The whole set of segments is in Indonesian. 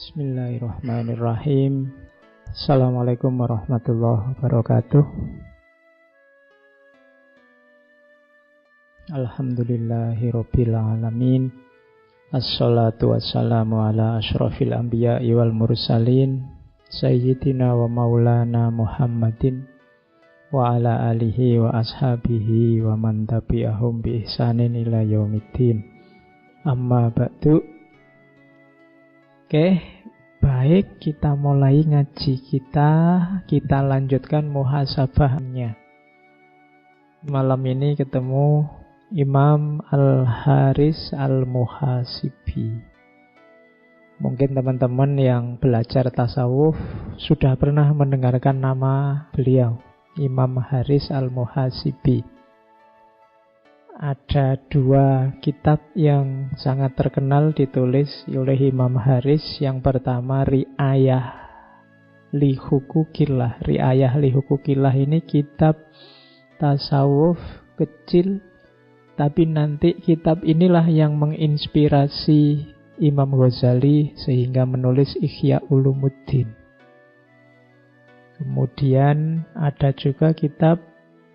Bismillahirrahmanirrahim. Assalamualaikum warahmatullahi wabarakatuh. Alhamdulillahirabbil alamin. Assalatu wassalamu ala asyrafil anbiya'i wal mursalin sayyidina wa maulana Muhammadin wa ala alihi wa ashabihi wa man tabi'ahum bi ihsanin ila yaumiddin. Amma ba'du. Oke, baik, kita mulai ngaji kita lanjutkan muhasabahnya. Malam ini ketemu Imam Al-Haris Al-Muhasibi. Mungkin teman-teman yang belajar tasawuf sudah pernah mendengarkan nama beliau, Imam Haris Al-Muhasibi. Ada dua kitab yang sangat terkenal ditulis oleh Imam Haris. Yang pertama Ri'ayah li Hukukillah. Ri'ayah li Hukukillah ini kitab tasawuf kecil, tapi nanti kitab inilah yang menginspirasi Imam Ghazali sehingga menulis Ihya Ulumuddin. Kemudian ada juga kitab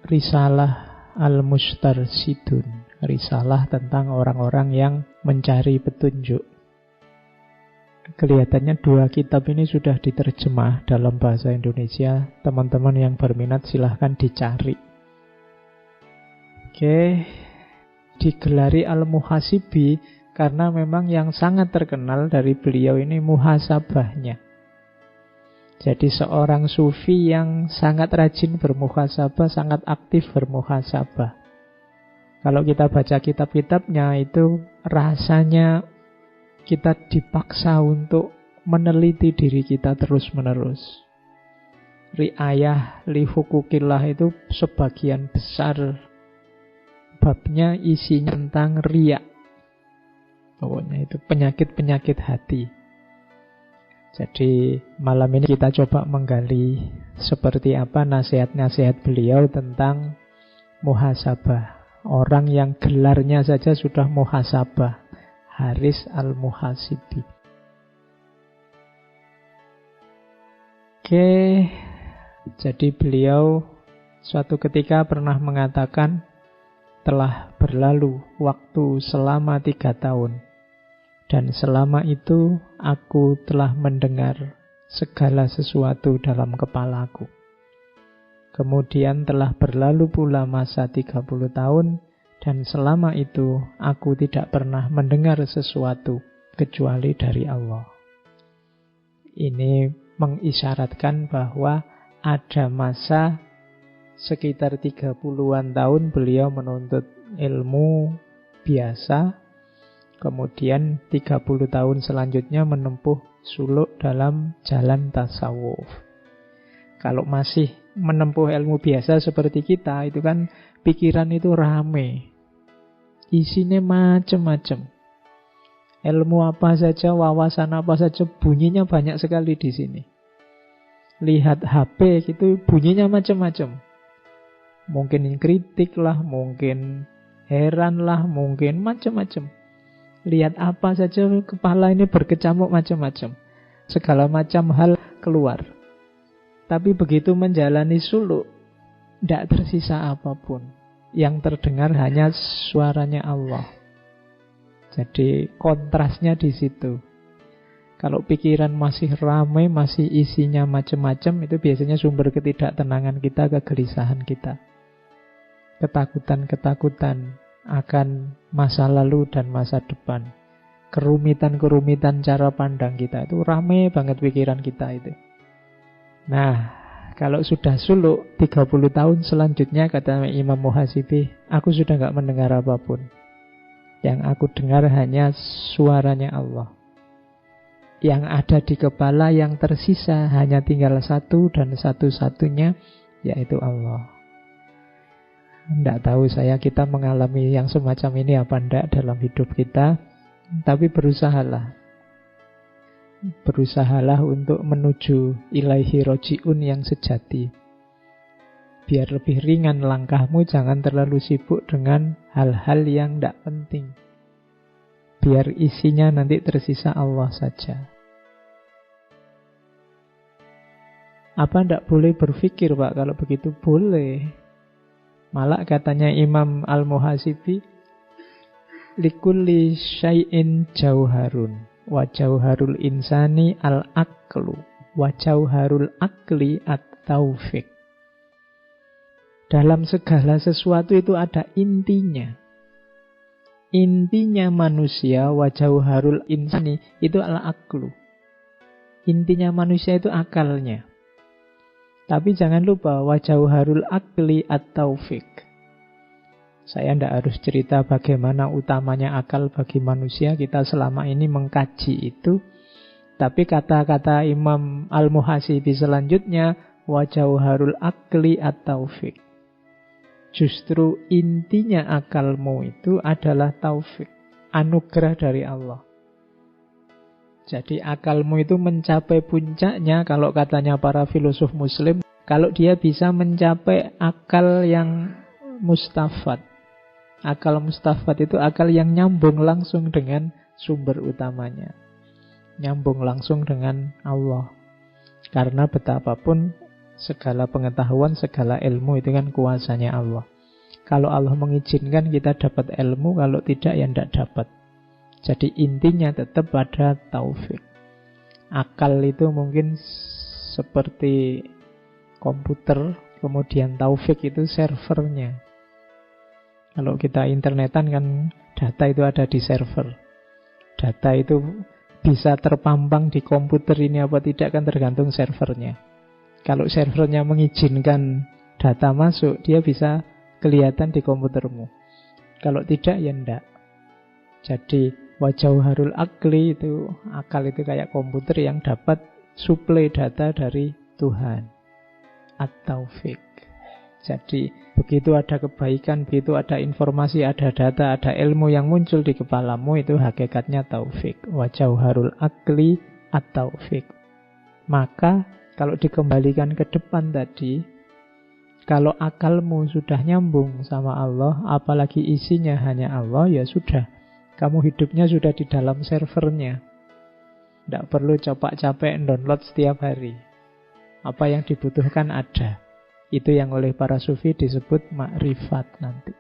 Risalah Al-Mustarsidun, risalah tentang orang-orang yang mencari petunjuk. Kelihatannya dua kitab ini sudah diterjemah dalam bahasa Indonesia. Teman-teman yang berminat silahkan dicari. Oke, digelari Al-Muhasibi karena memang yang sangat terkenal dari beliau ini muhasabahnya. Jadi seorang sufi yang sangat rajin bermuhasabah, sangat aktif bermuhasabah. Kalau kita baca kitab-kitabnya itu rasanya kita dipaksa untuk meneliti diri kita terus-menerus. Ri'ayah li Hukukillah itu sebagian besar babnya isinya tentang riya. Pokoknya itu penyakit-penyakit hati. Jadi malam ini kita coba menggali seperti apa nasihat-nasihat beliau tentang muhasabah. Orang yang gelarnya saja sudah muhasabah, Haris Al-Muhasibi. Oke, jadi beliau suatu ketika pernah mengatakan, telah berlalu waktu selama 3 tahun. Dan selama itu aku telah mendengar segala sesuatu dalam kepalaku. Kemudian telah berlalu pula masa 30 tahun, dan selama itu aku tidak pernah mendengar sesuatu kecuali dari Allah. Ini mengisyaratkan bahwa ada masa sekitar 30-an tahun beliau menuntut ilmu biasa. Kemudian 30 tahun selanjutnya menempuh suluk dalam jalan tasawuf. Kalau masih menempuh ilmu biasa seperti kita, itu kan pikiran itu rame. Isinya macam-macam. Ilmu apa saja, wawasan apa saja, bunyinya banyak sekali di sini. Lihat HP gitu, bunyinya macam-macam. Mungkin kritik lah, mungkin heran lah, mungkin macam-macam. Lihat apa saja, kepala ini berkecamuk macam-macam. Segala macam hal keluar. Tapi begitu menjalani suluk, tidak tersisa apapun. Yang terdengar hanya suaranya Allah. Jadi kontrasnya di situ. Kalau pikiran masih ramai, masih isinya macam-macam, itu biasanya sumber ketidaktenangan kita, kegelisahan kita. Ketakutan-ketakutan akan masa lalu dan masa depan. Kerumitan-kerumitan cara pandang kita itu rame banget pikiran kita itu. Nah, kalau sudah suluk 30 tahun selanjutnya, kata Imam Muhasibi, aku sudah gak mendengar apapun. Yang aku dengar hanya suaranya Allah. Yang ada di kepala yang tersisa hanya tinggal satu dan satu-satunya, yaitu Allah. Tidak tahu kita mengalami yang semacam ini apa enggak dalam hidup kita. Tapi berusahalah untuk menuju ilaihi roji'un yang sejati. Biar lebih ringan langkahmu, jangan terlalu sibuk dengan hal-hal yang tidak penting. Biar isinya nanti tersisa Allah saja. Apa tidak boleh berpikir, Pak? Kalau begitu boleh. Malah katanya Imam Al-Muhasibi, likulli syai'in jauharun wa jauharul insani al-aqlu wa jauharul akli at-taufiq. Dalam segala sesuatu itu ada intinya. Intinya manusia, wa jauharul insani, itu al-aqlu. Intinya manusia itu akalnya. Tapi jangan lupa, wa jauharul akli at-taufiq. Saya tidak harus cerita bagaimana utamanya akal bagi manusia. Kita selama ini mengkaji itu. Tapi kata-kata Imam Al-Muhasibi selanjutnya, wa jauharul akli at-taufiq. Justru intinya akalmu itu adalah taufik, anugerah dari Allah. Jadi akalmu itu mencapai puncaknya, kalau katanya para filosof muslim, kalau dia bisa mencapai akal yang mustafad. Akal mustafad itu akal yang nyambung langsung dengan sumber utamanya, nyambung langsung dengan Allah. Karena betapapun segala pengetahuan, segala ilmu itu kan kuasanya Allah. Kalau Allah mengizinkan kita dapat ilmu, kalau tidak ya tidak dapat. Jadi intinya tetap pada taufik. Akal itu mungkin seperti komputer, kemudian taufik itu servernya. Kalau kita internetan kan data itu ada di server. Data itu bisa terpampang di komputer ini apa tidak kan tergantung servernya. Kalau servernya mengizinkan data masuk, dia bisa kelihatan di komputermu. Kalau tidak, ya enggak. Jadi, wajauharul akli itu, akal itu kayak komputer yang dapat suplai data dari Tuhan. At-taufiq. Jadi, begitu ada kebaikan, begitu ada informasi, ada data, ada ilmu yang muncul di kepalamu, itu hakikatnya taufik. Wajauharul akli at-taufiq. Maka, kalau dikembalikan ke depan tadi, kalau akalmu sudah nyambung sama Allah, apalagi isinya hanya Allah, ya sudah. Kamu hidupnya sudah di dalam servernya. Tidak perlu capek-capek download setiap hari. Apa yang dibutuhkan ada. Itu yang oleh para sufi disebut makrifat nanti.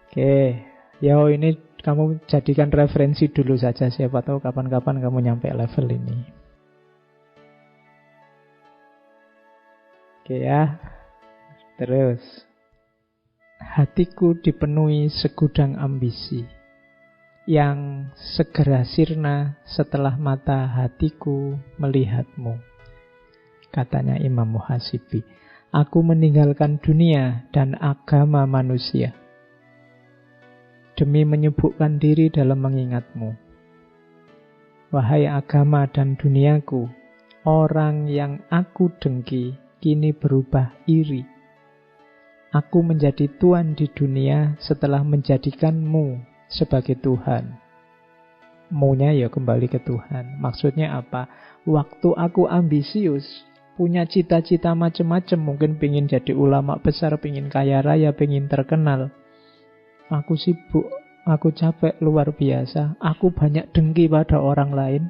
Oke, ya ini kamu jadikan referensi dulu saja. Siapa tahu kapan-kapan kamu nyampe level ini. Oke ya. Terus, hatiku dipenuhi segudang ambisi yang segera sirna setelah mata hatiku melihatmu. Katanya Imam Muhasibi, aku meninggalkan dunia dan agama manusia demi menyibukkan diri dalam mengingatmu. Wahai agama dan duniaku, orang yang aku dengki kini berubah iri. Aku menjadi tuan di dunia setelah menjadikanmu sebagai Tuhan. Mu-nya ya kembali ke Tuhan. Maksudnya apa? Waktu aku ambisius, punya cita-cita macam-macam, mungkin pengen jadi ulama besar, pengen kaya raya, pengen terkenal. Aku sibuk, aku capek luar biasa. Aku banyak dengki pada orang lain.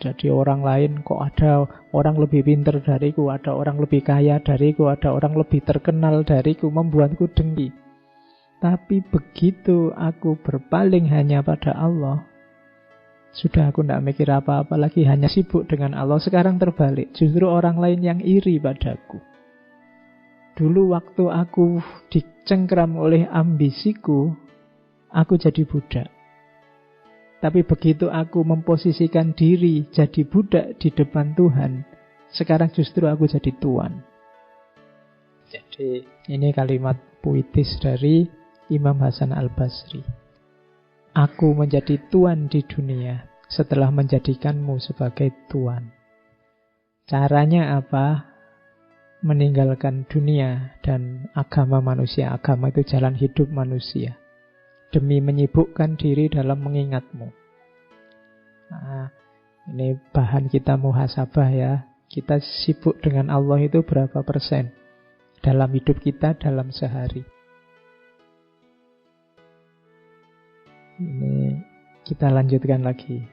Jadi orang lain kok ada orang lebih pintar dariku, ada orang lebih kaya dariku, ada orang lebih terkenal dariku, membuatku dengki. Tapi begitu aku berpaling hanya pada Allah, sudah aku tidak mikir apa-apa lagi, hanya sibuk dengan Allah. Sekarang terbalik, justru orang lain yang iri padaku. Dulu waktu aku dicengkram oleh ambisiku, aku jadi budak. Tapi begitu aku memposisikan diri jadi budak di depan Tuhan, sekarang justru aku jadi tuan. Jadi ini kalimat puitis dari Imam Hasan Al-Basri. Aku menjadi tuan di dunia setelah menjadikanmu sebagai tuan. Caranya apa? Meninggalkan dunia dan agama manusia. Agama itu jalan hidup manusia. Demi menyibukkan diri dalam mengingatmu. Nah, ini bahan kita muhasabah ya. Kita sibuk dengan Allah itu berapa persen dalam hidup kita dalam sehari. Ini kita lanjutkan lagi.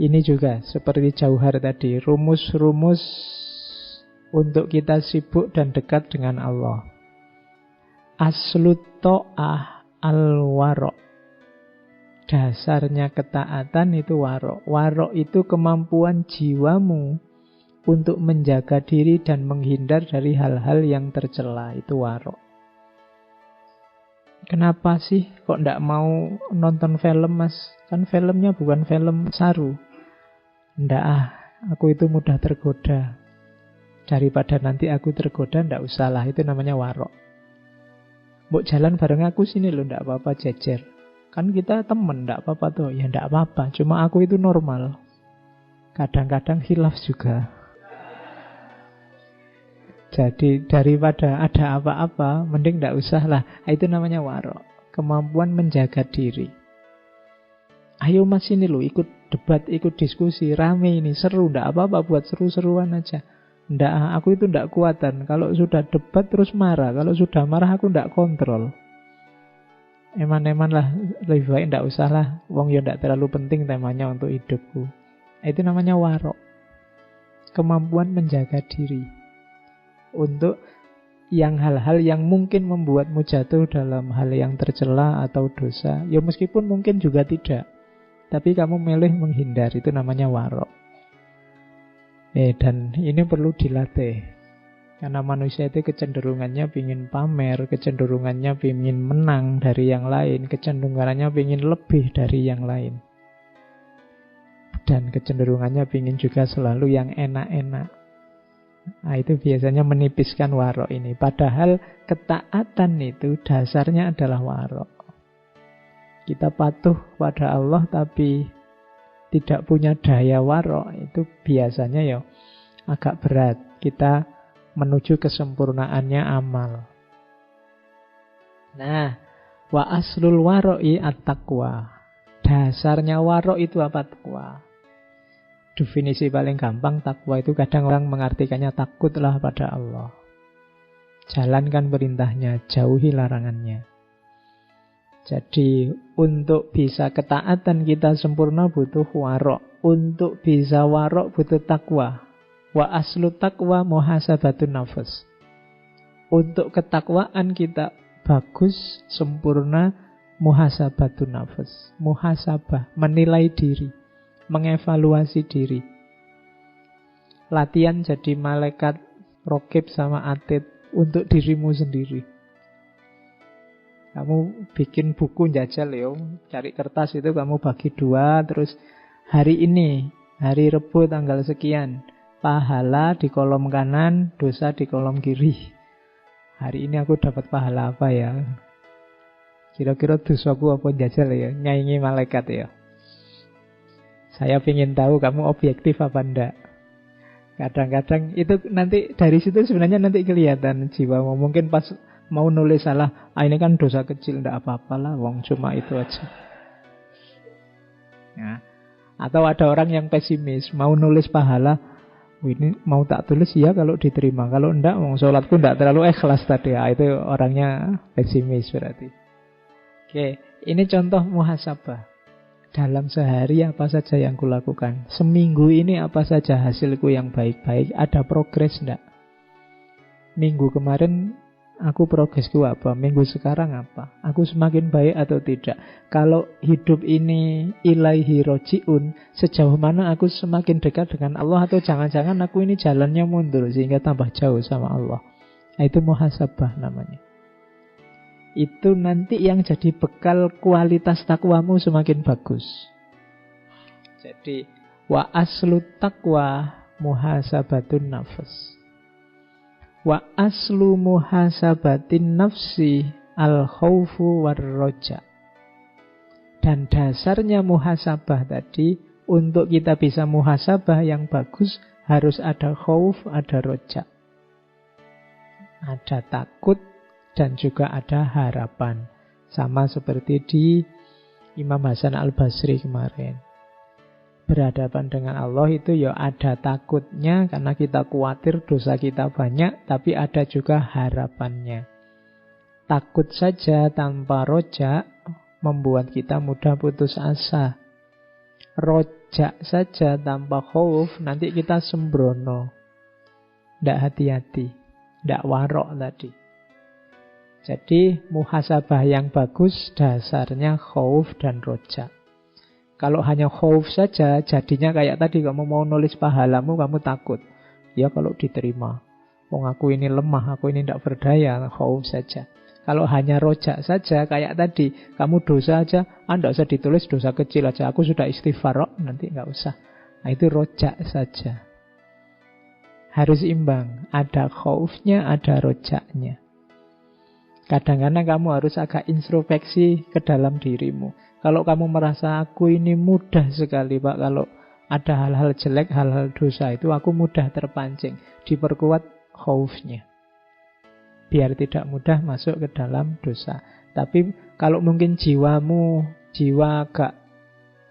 Ini juga seperti jauhar tadi, rumus-rumus untuk kita sibuk dan dekat dengan Allah. Aslut ta'ah al-waro'. Dasarnya ketaatan itu waro'. Waro' itu kemampuan jiwamu untuk menjaga diri dan menghindar dari hal-hal yang tercela. Itu waro'. Kenapa sih kok ndak mau nonton film, Mas? Kan filmnya bukan film saru. Ndak aku itu mudah tergoda. Daripada nanti aku tergoda, ndak usahlah. Itu namanya warok. Mbok jalan bareng aku sini loh, ndak apa-apa, jejer. Kan kita temen, ndak apa-apa tuh. Ya ndak apa-apa, cuma aku itu normal. Kadang-kadang khilaf juga. Jadi daripada ada apa-apa, mending ndak usah lah. Itu namanya warok. Kemampuan menjaga diri. Ayo Mas ini loh, ikut debat, ikut diskusi, rame ini, seru, ndak apa-apa, buat seru-seruan aja. Ndak, aku itu ndak kuatan. Kalau sudah debat terus marah. Kalau sudah marah aku ndak kontrol. Eman-eman lah, lebih baik ndak usah lah. Wong ya ndak terlalu penting temanya untuk hidupku. Itu namanya warok. Kemampuan menjaga diri. Untuk yang hal-hal yang mungkin membuatmu jatuh dalam hal yang tercela atau dosa. Ya meskipun mungkin juga tidak. Tapi kamu milih menghindar. Itu namanya warok. Dan ini perlu dilatih. Karena manusia itu kecenderungannya pingin pamer, kecenderungannya pingin menang dari yang lain, kecenderungannya pingin lebih dari yang lain. Dan kecenderungannya pingin juga selalu yang enak-enak. Nah, itu biasanya menipiskan warok ini. Padahal ketaatan itu dasarnya adalah warok. Kita patuh pada Allah tapi tidak punya daya warok, itu biasanya ya agak berat. Kita menuju kesempurnaannya amal. Nah, wa aslul waro'i at-taqwa. Dasarnya warok itu apa? Taqwa. Definisi paling gampang takwa itu kadang orang mengartikannya takutlah pada Allah. Jalankan perintahnya, jauhi larangannya. Jadi untuk bisa ketaatan kita sempurna butuh warok. Untuk bisa warok butuh takwa. Wa aslu takwa muhasabatun nafas. Untuk ketakwaan kita bagus, sempurna, muhasabatun nafas. Muhasabah, menilai diri, mengevaluasi diri. Latihan jadi malaikat rokib sama atid untuk dirimu sendiri. Kamu bikin buku jajal ya, cari kertas itu kamu bagi 2, terus hari ini, hari Rebo tanggal sekian, pahala di kolom kanan, dosa di kolom kiri. Hari ini aku dapat pahala apa ya? Kira-kira dosaku apa jajal ya? Nyaingi malaikat ya. Saya ingin tahu kamu objektif apa enggak. Kadang-kadang itu nanti dari situ sebenarnya nanti kelihatan jiwamu. Mungkin pas mau nulis salah, ini kan dosa kecil, enggak apa-apalah, wong cuma itu aja. Ya. Atau ada orang yang pesimis, mau nulis pahala, ini mau tak tulis ya kalau diterima, kalau enggak, wong sholatku enggak terlalu ikhlas tadi. Itu orangnya pesimis berarti. Oke, ini contoh muhasabah. Dalam sehari apa saja yang kulakukan? Seminggu ini apa saja hasilku yang baik-baik? Ada progres enggak? Minggu kemarin aku progresku apa? Minggu sekarang apa? Aku semakin baik atau tidak? Kalau hidup ini ilaihi roji'un, sejauh mana aku semakin dekat dengan Allah? Atau jangan-jangan aku ini jalannya mundur sehingga tambah jauh sama Allah? Nah, itu muhasabah namanya. Itu nanti yang jadi bekal kualitas takwamu semakin bagus. Jadi wa aslu taqwa muhasabatun nafs. Wa aslu muhasabatin nafsi al khaufu war roja. Dan dasarnya muhasabah tadi, untuk kita bisa muhasabah yang bagus harus ada khauf, ada roja. Ada takut dan juga ada harapan. Sama seperti di Imam Hasan Al-Basri kemarin. Berhadapan dengan Allah itu ya ada takutnya karena kita khawatir dosa kita banyak, tapi ada juga harapannya. Takut saja tanpa roja membuat kita mudah putus asa. rojak saja tanpa khauf, nanti kita sembrono. Tidak hati-hati, tidak warok tadi. Jadi muhasabah yang bagus dasarnya khauf dan rojak. Kalau hanya khauf saja, jadinya kayak tadi, kamu mau nulis pahalamu, kamu takut. Ya kalau diterima. Wong aku ini lemah, aku ini tidak berdaya, khauf saja. Kalau hanya rojak saja, kayak tadi, kamu dosa aja, tidak usah ditulis, dosa kecil aja. Aku sudah istighfar, nanti nggak usah. Nah itu rojak saja. Harus imbang, ada khaufnya, ada rojaknya. Kadang-kadang kamu harus agak introspeksi ke dalam dirimu. Kalau kamu merasa aku ini mudah sekali Pak, kalau ada hal-hal jelek, hal-hal dosa itu aku mudah terpancing. Diperkuat khaufnya, biar tidak mudah masuk ke dalam dosa. Tapi kalau mungkin jiwamu, jiwa agak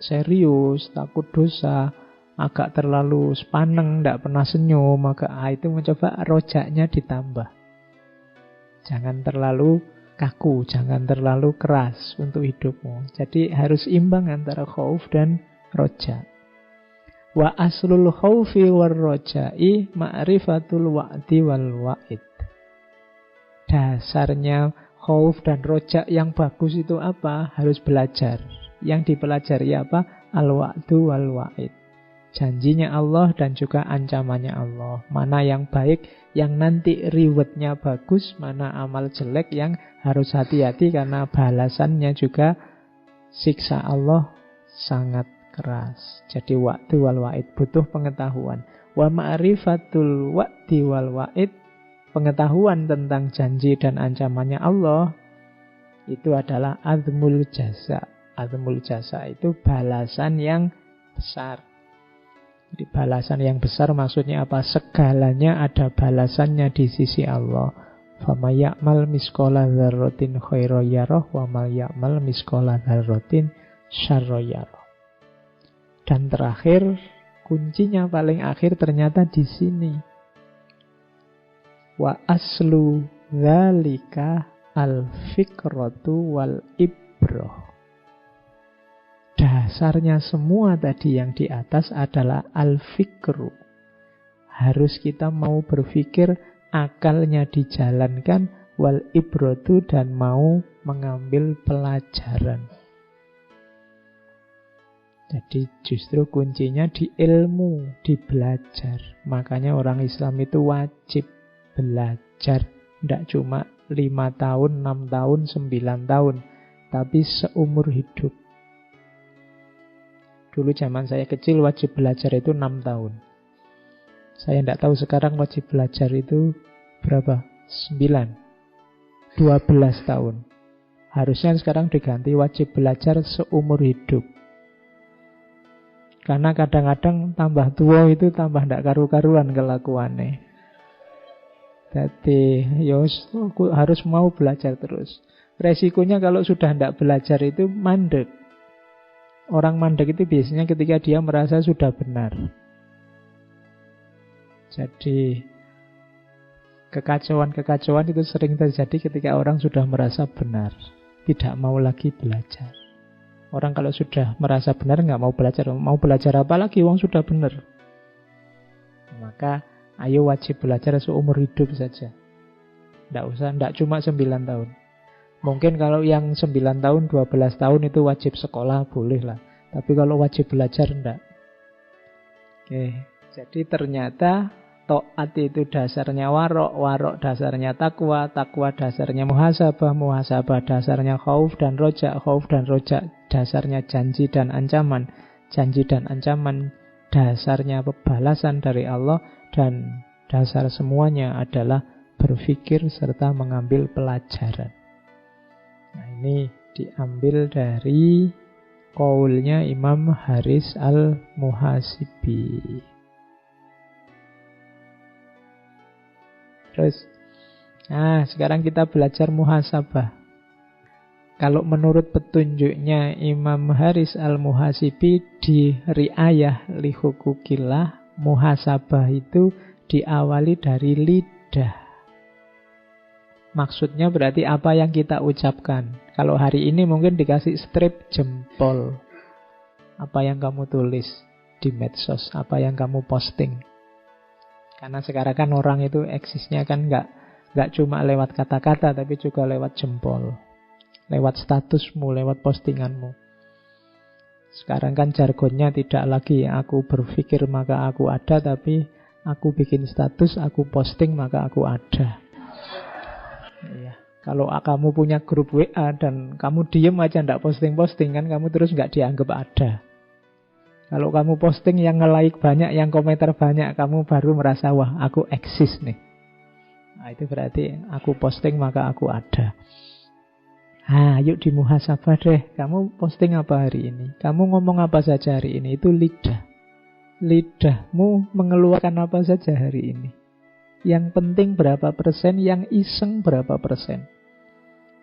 serius, takut dosa, agak terlalu sepaneng, tidak pernah senyum, maka itu mencoba rojaknya ditambah. Jangan terlalu kaku, jangan terlalu keras untuk hidupmu. Jadi harus imbang antara khauf dan rojak. Wa aslul khaufi war rojai ma'rifatul wa'di wal wa'id. Dasarnya khauf dan rojak yang bagus itu apa? Harus belajar. Yang dipelajari apa? Al-wa'du wal wa'id. Janjinya Allah dan juga ancamannya Allah. Mana yang baik, yang nanti rewardnya bagus, mana amal jelek yang harus hati-hati karena balasannya juga siksa Allah sangat keras. Jadi wa'du wal wa'id butuh pengetahuan. Wa ma'rifatul wa'di wal wa'id, pengetahuan tentang janji dan ancamannya Allah, itu adalah azmul jaza. Azmul jaza itu balasan yang besar. Jadi balasan yang besar maksudnya apa? Segalanya ada balasannya di sisi Allah. Faman ya'mal misqala dzarratin khairan yarah wa may ya'mal misqala dzarratin syarran yarah. Dan terakhir, kuncinya paling akhir ternyata di sini. Wa aslu dzalika al-fikratu wal ibrah. Dasarnya semua tadi yang di atas adalah al-fikru. Harus kita mau berpikir, akalnya dijalankan, wal ibratu, dan mau mengambil pelajaran. Jadi justru kuncinya di ilmu, di belajar. Makanya orang Islam itu wajib belajar. Tidak cuma 5 tahun, 6 tahun, 9 tahun, tapi seumur hidup. Dulu zaman saya kecil wajib belajar itu 6 tahun. Saya tidak tahu sekarang wajib belajar itu berapa? 9, 12 tahun. Harusnya sekarang diganti wajib belajar seumur hidup. Karena kadang-kadang tambah tua itu tambah tidak karu-karuan kelakuannya. Jadi harus mau belajar terus. Resikonya kalau sudah tidak belajar itu mandek. Orang mandek itu biasanya ketika dia merasa sudah benar. Jadi kekacauan itu sering terjadi ketika orang sudah merasa benar, tidak mau lagi belajar. Orang kalau sudah merasa benar nggak mau belajar apa lagi? Wong sudah benar. Maka ayo wajib belajar seumur hidup saja. Tidak cuma 9 tahun. Mungkin kalau yang 9 tahun, 12 tahun itu wajib sekolah, boleh lah. Tapi kalau wajib belajar, enggak. Oke, jadi ternyata taat itu dasarnya warok, warok dasarnya takwa, takwa dasarnya muhasabah dasarnya khauf dan rojak dasarnya janji dan ancaman dasarnya pembalasan dari Allah, dan dasar semuanya adalah berpikir serta mengambil pelajaran. Nah, ini diambil dari qaulnya Imam Haris al-Muhasibi. Terus, sekarang kita belajar muhasabah. Kalau menurut petunjuknya Imam Haris al-Muhasibi di Ri'ayah li Hukukillah, muhasabah itu diawali dari lidah. Maksudnya berarti apa yang kita ucapkan. Kalau hari ini mungkin dikasih strip jempol. Apa yang kamu tulis. di medsos, apa yang kamu posting. Karena sekarang kan orang itu eksisnya kan nggak cuma lewat kata-kata, tapi juga lewat jempol, lewat statusmu, lewat postinganmu. Sekarang kan jargonnya tidak lagi aku berpikir maka aku ada, tapi aku bikin status, aku posting maka aku ada. Iya. Kalau kamu punya grup WA dan kamu diem aja nggak posting-posting, kan kamu terus nggak dianggap ada. Kalau kamu posting yang nge-like banyak, yang komentar banyak, kamu baru merasa, wah aku eksis nih. Nah, itu berarti aku posting maka aku ada. Yuk dimuhasabah deh. Kamu posting apa hari ini? Kamu ngomong apa saja hari ini? Itu lidah. Lidahmu mengeluarkan apa saja hari ini? Yang penting berapa persen, yang iseng berapa persen?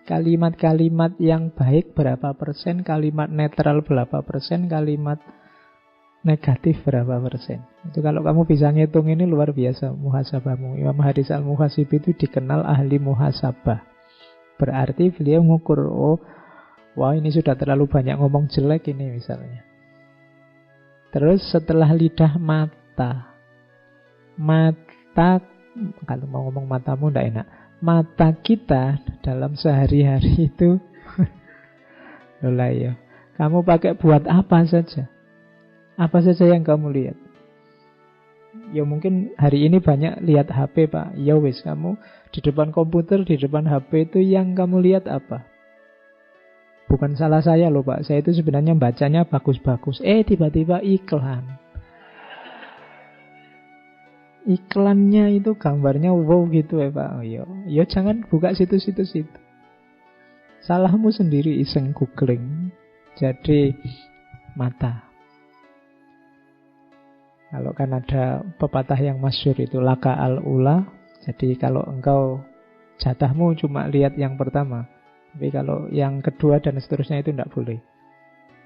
Kalimat-kalimat yang baik berapa persen? Kalimat netral berapa persen? Kalimat negatif berapa persen? Itu kalau kamu bisa ngitung ini luar biasa muhasabahmu. Imam Haris al-Muhasib itu dikenal ahli muhasabah. Berarti beliau mengukur, wah ini sudah terlalu banyak ngomong jelek ini misalnya. Terus setelah lidah, mata. Mata, kalau mau ngomong matamu tidak enak. Mata kita dalam sehari-hari itu lolah ya. Kamu pakai buat apa saja? Apa saja yang kamu lihat? Ya mungkin hari ini banyak lihat HP Pak. Ya wis, kamu di depan komputer, di depan HP itu yang kamu lihat apa? Bukan salah saya loh Pak. Saya itu sebenarnya bacanya bagus-bagus. Tiba-tiba iklan. Iklannya itu gambarnya wow gitu ya Pak. Ya jangan buka situs-situs itu. Salahmu sendiri iseng googling. Jadi mata. Kalau kan ada pepatah yang masyhur itu laka al-ula. Jadi kalau engkau jatahmu cuma lihat yang pertama. Tapi kalau yang kedua dan seterusnya itu tidak boleh.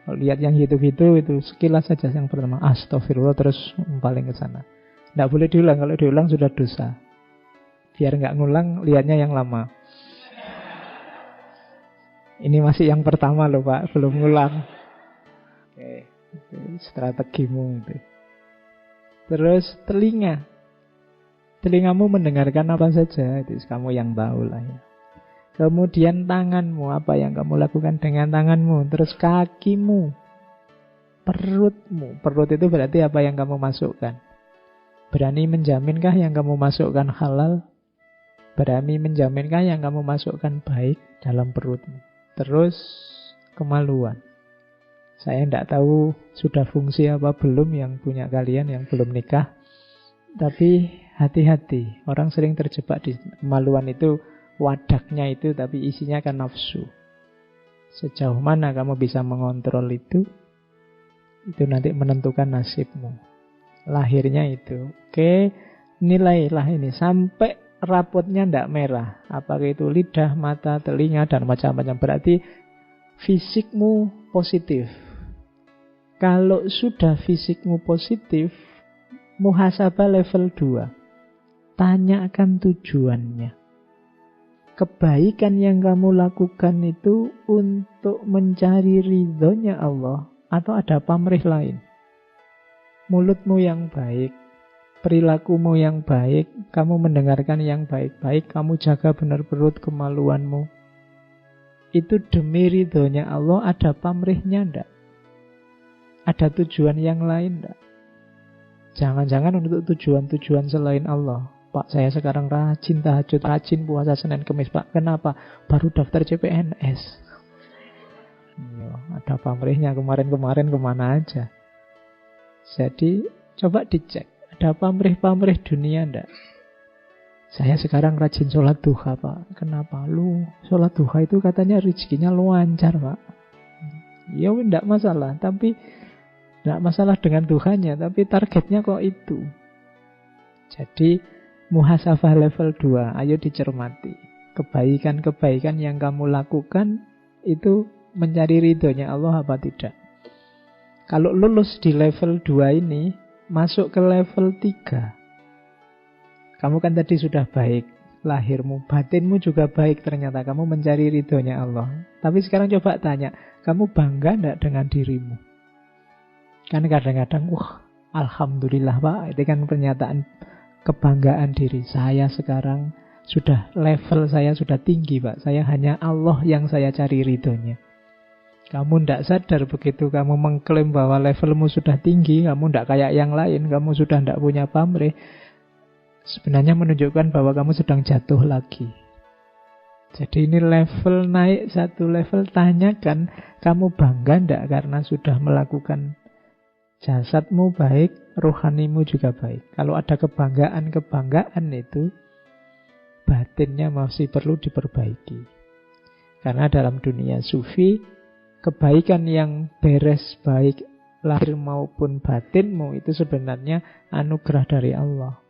Kalau lihat yang gitu-gitu itu sekilas saja yang pertama. Astagfirullah terus paling ke sana. Tidak boleh diulang. Kalau diulang sudah dosa. Biar nggak ngulang lihatnya yang lama. Ini masih yang pertama loh Pak. Belum ngulang. Oke, itu strategimu itu. Terus telinga. Telingamu mendengarkan apa saja, itu kamu yang tahu lah ya. Kemudian tanganmu, apa yang kamu lakukan dengan tanganmu. Terus kakimu, perutmu. Perut itu berarti apa yang kamu masukkan. Berani menjaminkah yang kamu masukkan halal? Berani menjaminkah yang kamu masukkan baik dalam perutmu? Terus kemaluan. Saya tidak tahu sudah fungsi apa belum yang punya kalian yang belum nikah. Tapi hati-hati. Orang sering terjebak di kemaluan itu. Wadahnya itu tapi isinya kan nafsu. Sejauh mana kamu bisa mengontrol itu nanti menentukan nasibmu. Lahirnya itu. Oke, nilailah ini. Sampai rapotnya tidak merah. Apakah itu lidah, mata, telinga, dan macam-macam. Berarti fisikmu positif. Kalau sudah fisikmu positif, muhasabah level 2. Tanyakan tujuannya. Kebaikan yang kamu lakukan itu untuk mencari ridhonya Allah atau ada pamrih lain? Mulutmu yang baik, perilakumu yang baik, kamu mendengarkan yang baik-baik, kamu jaga benar perut kemaluanmu. Itu demi ridhonya Allah, ada pamrihnya enggak? Ada tujuan yang lain enggak? Jangan-jangan untuk tujuan-tujuan selain Allah. Pak, saya sekarang rajin tahajud, rajin puasa Senin Kemis, Pak. Kenapa? Baru daftar CPNS. Ada pamrihnya kemarin-kemarin kemana aja. Jadi, coba dicek. Ada pamrih-pamrih dunia enggak? Saya sekarang rajin sholat duha, Pak. Kenapa? Sholat duha itu katanya rezekinya lancar, Pak. Ya, enggak masalah. Tapi tidak masalah dengan Tuhannya, tapi targetnya kok itu. Jadi, muhasabah level 2, ayo dicermati. Kebaikan-kebaikan yang kamu lakukan itu mencari ridhonya Allah apa tidak. Kalau lulus di level 2 ini, masuk ke level 3. Kamu kan tadi sudah baik, lahirmu, batinmu juga baik ternyata. Kamu mencari ridhonya Allah. Tapi sekarang coba tanya, kamu bangga enggak dengan dirimu? Kan kadang-kadang, Alhamdulillah Pak, itu kan pernyataan kebanggaan diri. Saya sekarang sudah level saya sudah tinggi Pak. Saya hanya Allah yang saya cari ridhonya. Kamu tidak sadar begitu kamu mengklaim bahwa levelmu sudah tinggi, kamu tidak kayak yang lain, kamu sudah tidak punya pamrih, sebenarnya menunjukkan bahwa kamu sedang jatuh lagi. Jadi ini level naik satu level, tanyakan kamu bangga tidak karena sudah melakukan jasadmu baik, rohanimu juga baik. Kalau ada kebanggaan itu, batinnya masih perlu diperbaiki. Karena dalam dunia sufi, kebaikan yang beres baik lahir maupun batinmu itu sebenarnya anugerah dari Allah.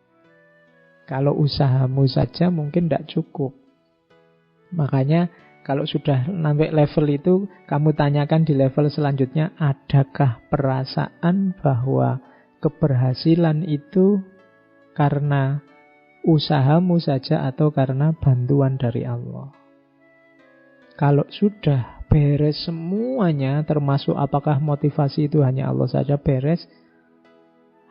Kalau usahamu saja mungkin tidak cukup. Makanya kalau sudah sampai level itu, kamu tanyakan di level selanjutnya, adakah perasaan bahwa keberhasilan itu karena usahamu saja atau karena bantuan dari Allah? Kalau sudah beres semuanya, termasuk apakah motivasi itu hanya Allah saja beres,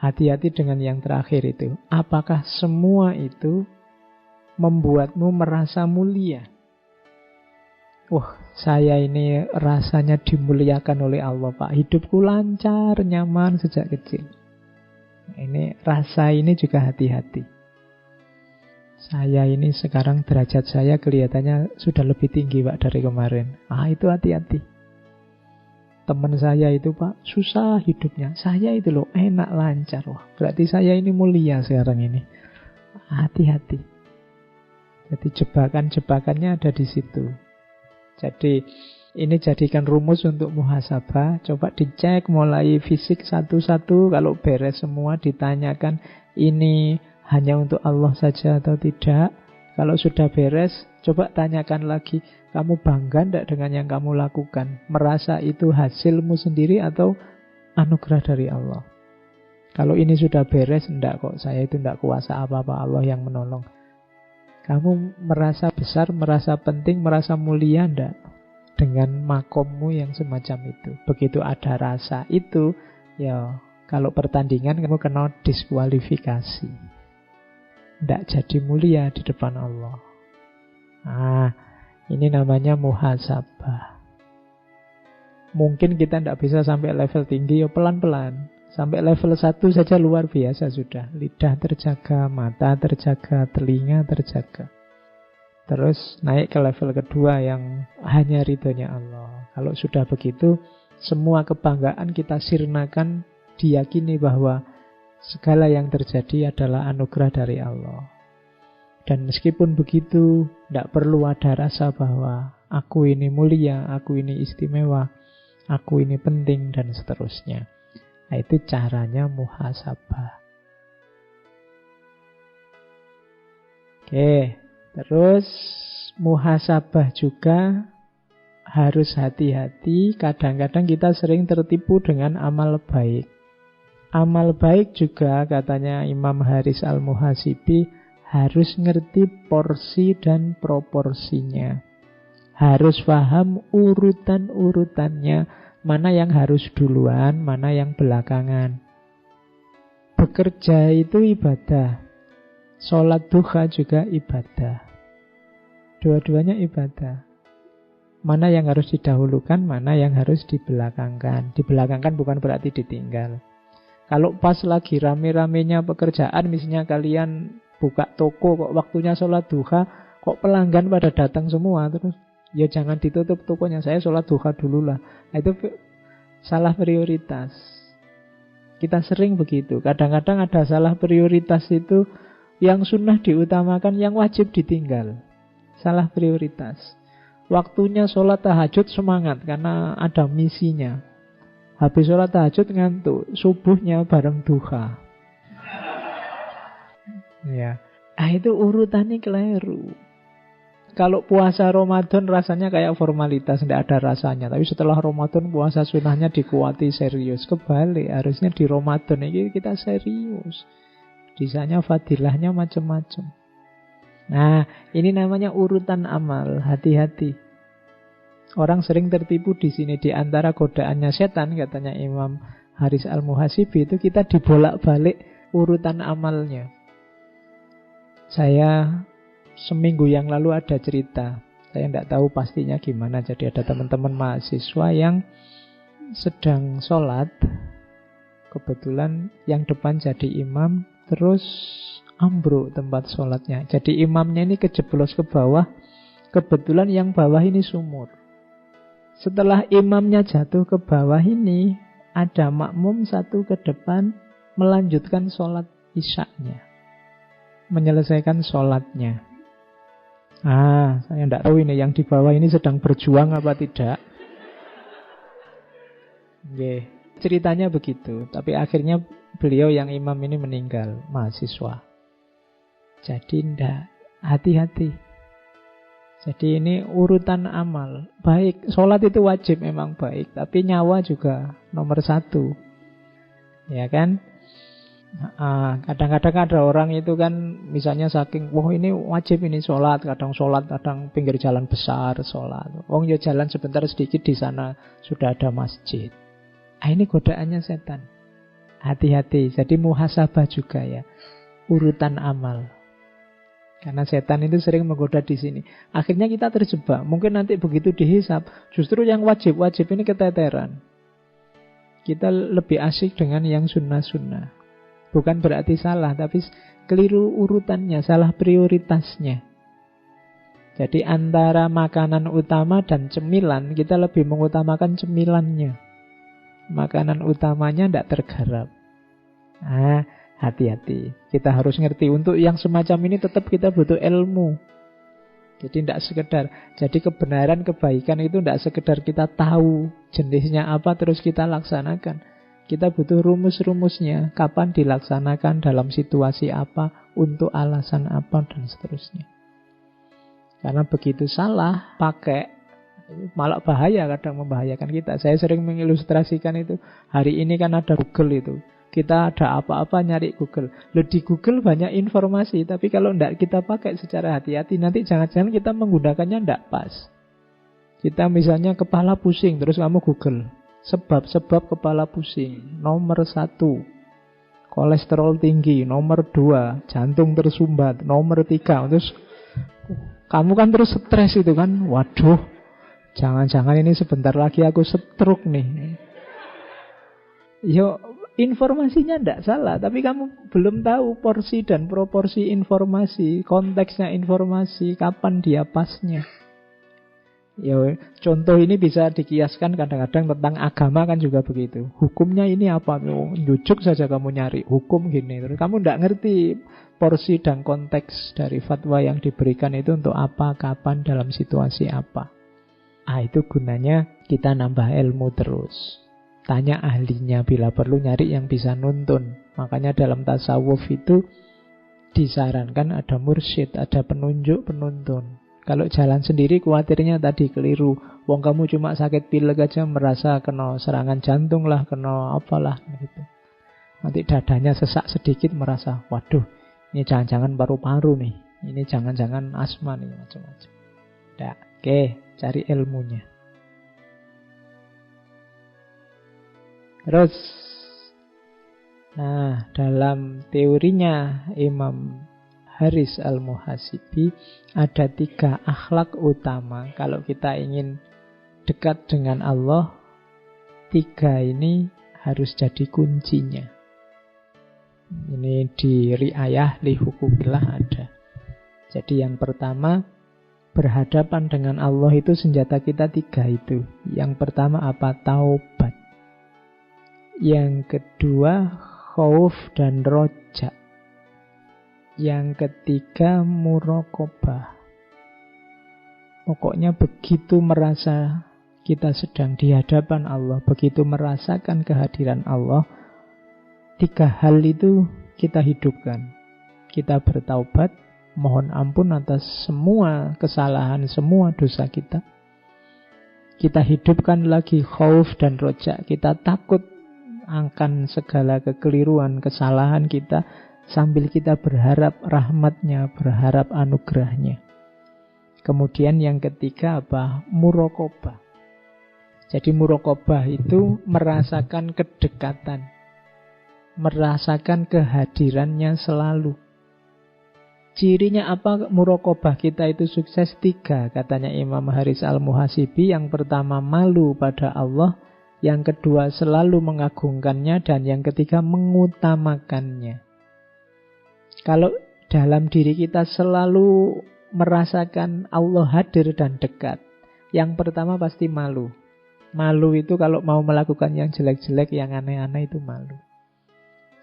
hati-hati dengan yang terakhir itu. Apakah semua itu membuatmu merasa mulia? Wah, saya ini rasanya dimuliakan oleh Allah Pak. Hidupku lancar, nyaman sejak kecil. Ini rasa ini juga hati-hati. Saya ini sekarang derajat saya kelihatannya sudah lebih tinggi Pak dari kemarin. Itu hati-hati. Teman saya itu Pak susah hidupnya, saya itu loh enak lancar. Wah, berarti saya ini mulia sekarang ini. Hati-hati. Jadi jebakan-jebakannya ada di situ. Jadi ini jadikan rumus untuk muhasabah. Coba dicek mulai fisik satu-satu. Kalau beres semua ditanyakan, ini hanya untuk Allah saja atau tidak. Kalau sudah beres, coba tanyakan lagi, kamu bangga tidak dengan yang kamu lakukan? Merasa itu hasilmu sendiri atau anugerah dari Allah? Kalau ini sudah beres, enggak kok, saya itu enggak kuasa apa-apa, Allah yang menolong. Kamu merasa besar, merasa penting, merasa mulia enggak dengan makommu yang semacam itu? Begitu ada rasa itu, ya kalau pertandingan kamu kena diskualifikasi. Tidak jadi mulia di depan Allah. Ini namanya muhasabah. Mungkin kita tidak bisa sampai level tinggi, ya pelan-pelan. Sampai level 1 saja luar biasa sudah. Lidah terjaga, mata terjaga, telinga terjaga. Terus naik ke level kedua yang hanya ridhonya Allah. Kalau sudah begitu, semua kebanggaan kita sirnakan, diyakini bahwa segala yang terjadi adalah anugerah dari Allah. Dan meskipun begitu, tidak perlu ada rasa bahwa aku ini mulia, aku ini istimewa, aku ini penting, dan seterusnya. Itu caranya muhasabah. Oke, terus muhasabah juga harus hati-hati. Kadang-kadang kita sering tertipu dengan amal baik. Amal baik juga, katanya Imam Haris Al-Muhasibi, harus ngerti porsi dan proporsinya. Harus paham urutan-urutannya, mana yang harus duluan, mana yang belakangan. Bekerja itu ibadah, sholat duha juga ibadah. Dua-duanya ibadah. Mana yang harus didahulukan, mana yang harus dibelakangkan. Dibelakangkan bukan berarti ditinggal. Kalau pas lagi rame-ramenya pekerjaan, misalnya kalian buka toko kok waktunya sholat duha, kok pelanggan pada datang semua, terus ya jangan ditutup tokonya, saya sholat duha dulu lah. Itu salah prioritas. Kita sering begitu. Kadang-kadang ada salah prioritas itu, yang sunnah diutamakan, yang wajib ditinggal. Salah prioritas. Waktunya sholat tahajud semangat karena ada misinya. Habis sholat tahajud ngantuk, subuhnya bareng duha. Ya, itu urutannya keliru. Kalau puasa Ramadan rasanya kayak formalitas, tidak ada rasanya. Tapi setelah Ramadan puasa sunnahnya dikuati serius. Kebalik, harusnya di Ramadan ini kita serius. Di sana fadilahnya macam-macam. Nah, ini namanya urutan amal. Hati-hati. Orang sering tertipu di sini. Di antara godaannya setan, katanya Imam Haris Al-Muhasibi itu kita dibolak-balik urutan amalnya. Saya seminggu yang lalu ada cerita, saya tidak tahu pastinya gimana. Jadi ada teman-teman mahasiswa yang sedang sholat, kebetulan yang depan jadi imam, terus ambruk tempat sholatnya. Jadi imamnya ini kejeblos ke bawah, kebetulan yang bawah ini sumur. Setelah imamnya jatuh ke bawah ini, ada makmum satu ke depan melanjutkan sholat isyaknya, menyelesaikan sholatnya. Saya tidak tahu ini yang di bawah ini sedang berjuang apa tidak. Oke, ceritanya begitu. Tapi akhirnya beliau yang imam ini meninggal, mahasiswa. Jadi tidak, hati-hati. Jadi ini urutan amal. Baik, sholat itu wajib memang baik, tapi nyawa juga nomor satu. Ya kan? Kadang-kadang ada orang itu kan misalnya saking wah ini wajib ini sholat, kadang pinggir jalan besar sholat. Ya jalan sebentar sedikit di sana sudah ada masjid. Ini godaannya setan. Hati-hati. Jadi muhasabah juga ya, urutan amal. Karena setan itu sering menggoda di sini. Akhirnya kita terjebak. Mungkin nanti begitu dihisab, justru yang wajib ini keteteran. Kita lebih asik dengan yang sunnah-sunnah. Bukan berarti salah, tapi keliru urutannya, salah prioritasnya. Jadi antara makanan utama dan cemilan, kita lebih mengutamakan cemilannya. Makanan utamanya tidak tergarap. Hati-hati. Kita harus ngerti. Untuk yang semacam ini tetap kita butuh ilmu. Jadi tidak sekedar. Jadi kebenaran, kebaikan itu tidak sekedar kita tahu jenisnya apa terus kita laksanakan. Kita butuh rumus-rumusnya, kapan dilaksanakan, dalam situasi apa, untuk alasan apa, dan seterusnya. Karena begitu salah pakai, malah bahaya, kadang membahayakan kita. Saya sering mengilustrasikan itu. Hari ini kan ada Google itu. Kita ada apa-apa nyari Google. Di Google banyak informasi, tapi kalau tidak kita pakai secara hati-hati, nanti jangan-jangan kita menggunakannya tidak pas. Kita misalnya kepala pusing, terus kamu Google sebab-sebab kepala pusing. Nomor 1, kolesterol tinggi. Nomor 2, jantung tersumbat. Nomor 3, terus kamu kan terus stres itu kan. Waduh, jangan-jangan ini sebentar lagi aku stroke nih. Informasinya tidak salah, tapi kamu belum tahu porsi dan proporsi informasi, konteksnya informasi, kapan dia pasnya. Contoh ini bisa dikiaskan kadang-kadang tentang agama kan juga begitu. Hukumnya ini apa? Jujuk saja kamu nyari hukum gini. Terus kamu tidak ngerti porsi dan konteks dari fatwa yang diberikan itu untuk apa, kapan, dalam situasi apa. Itu gunanya kita nambah ilmu terus. Tanya ahlinya, bila perlu nyari yang bisa nuntun. Makanya dalam tasawuf itu disarankan ada mursyid, ada penunjuk, penuntun. Kalau jalan sendiri khawatirnya tadi keliru. Wong kamu cuma sakit pilek aja merasa kena serangan jantung lah, kena apalah gitu. Nanti dadanya sesak sedikit merasa, waduh, ini jangan-jangan paru-paru nih. Ini jangan-jangan asma nih, macam-macam. Oke, cari ilmunya. Terus, dalam teorinya Imam Haris Al-Muhasibi ada 3 akhlak utama. Kalau kita ingin dekat dengan Allah, 3 ini harus jadi kuncinya. Ini di Ri'ayah li Hukukillah ada. Jadi yang pertama, berhadapan dengan Allah itu senjata kita 3 itu. Yang pertama apa? Taubat. Yang kedua, khauf dan roja. Yang ketiga, muraqabah. Pokoknya begitu merasa kita sedang di hadapan Allah, begitu merasakan kehadiran Allah, 3 hal itu kita hidupkan. Kita bertaubat, mohon ampun atas semua kesalahan, semua dosa kita. Kita hidupkan lagi khauf dan roja. Kita takut akan segala kekeliruan, kesalahan kita, sambil kita berharap rahmatnya, berharap anugerahnya. Kemudian yang ketiga apa? Muraqabah. Jadi muraqabah itu merasakan kedekatan, merasakan kehadirannya selalu. Cirinya apa muraqabah kita itu sukses? 3, katanya Imam Haris Al-Muhasibi. Yang pertama, malu pada Allah. Yang kedua, selalu mengagungkannya. Dan yang ketiga, mengutamakannya. Kalau dalam diri kita selalu merasakan Allah hadir dan dekat, yang pertama pasti malu. Malu itu kalau mau melakukan yang jelek-jelek, yang aneh-aneh itu malu.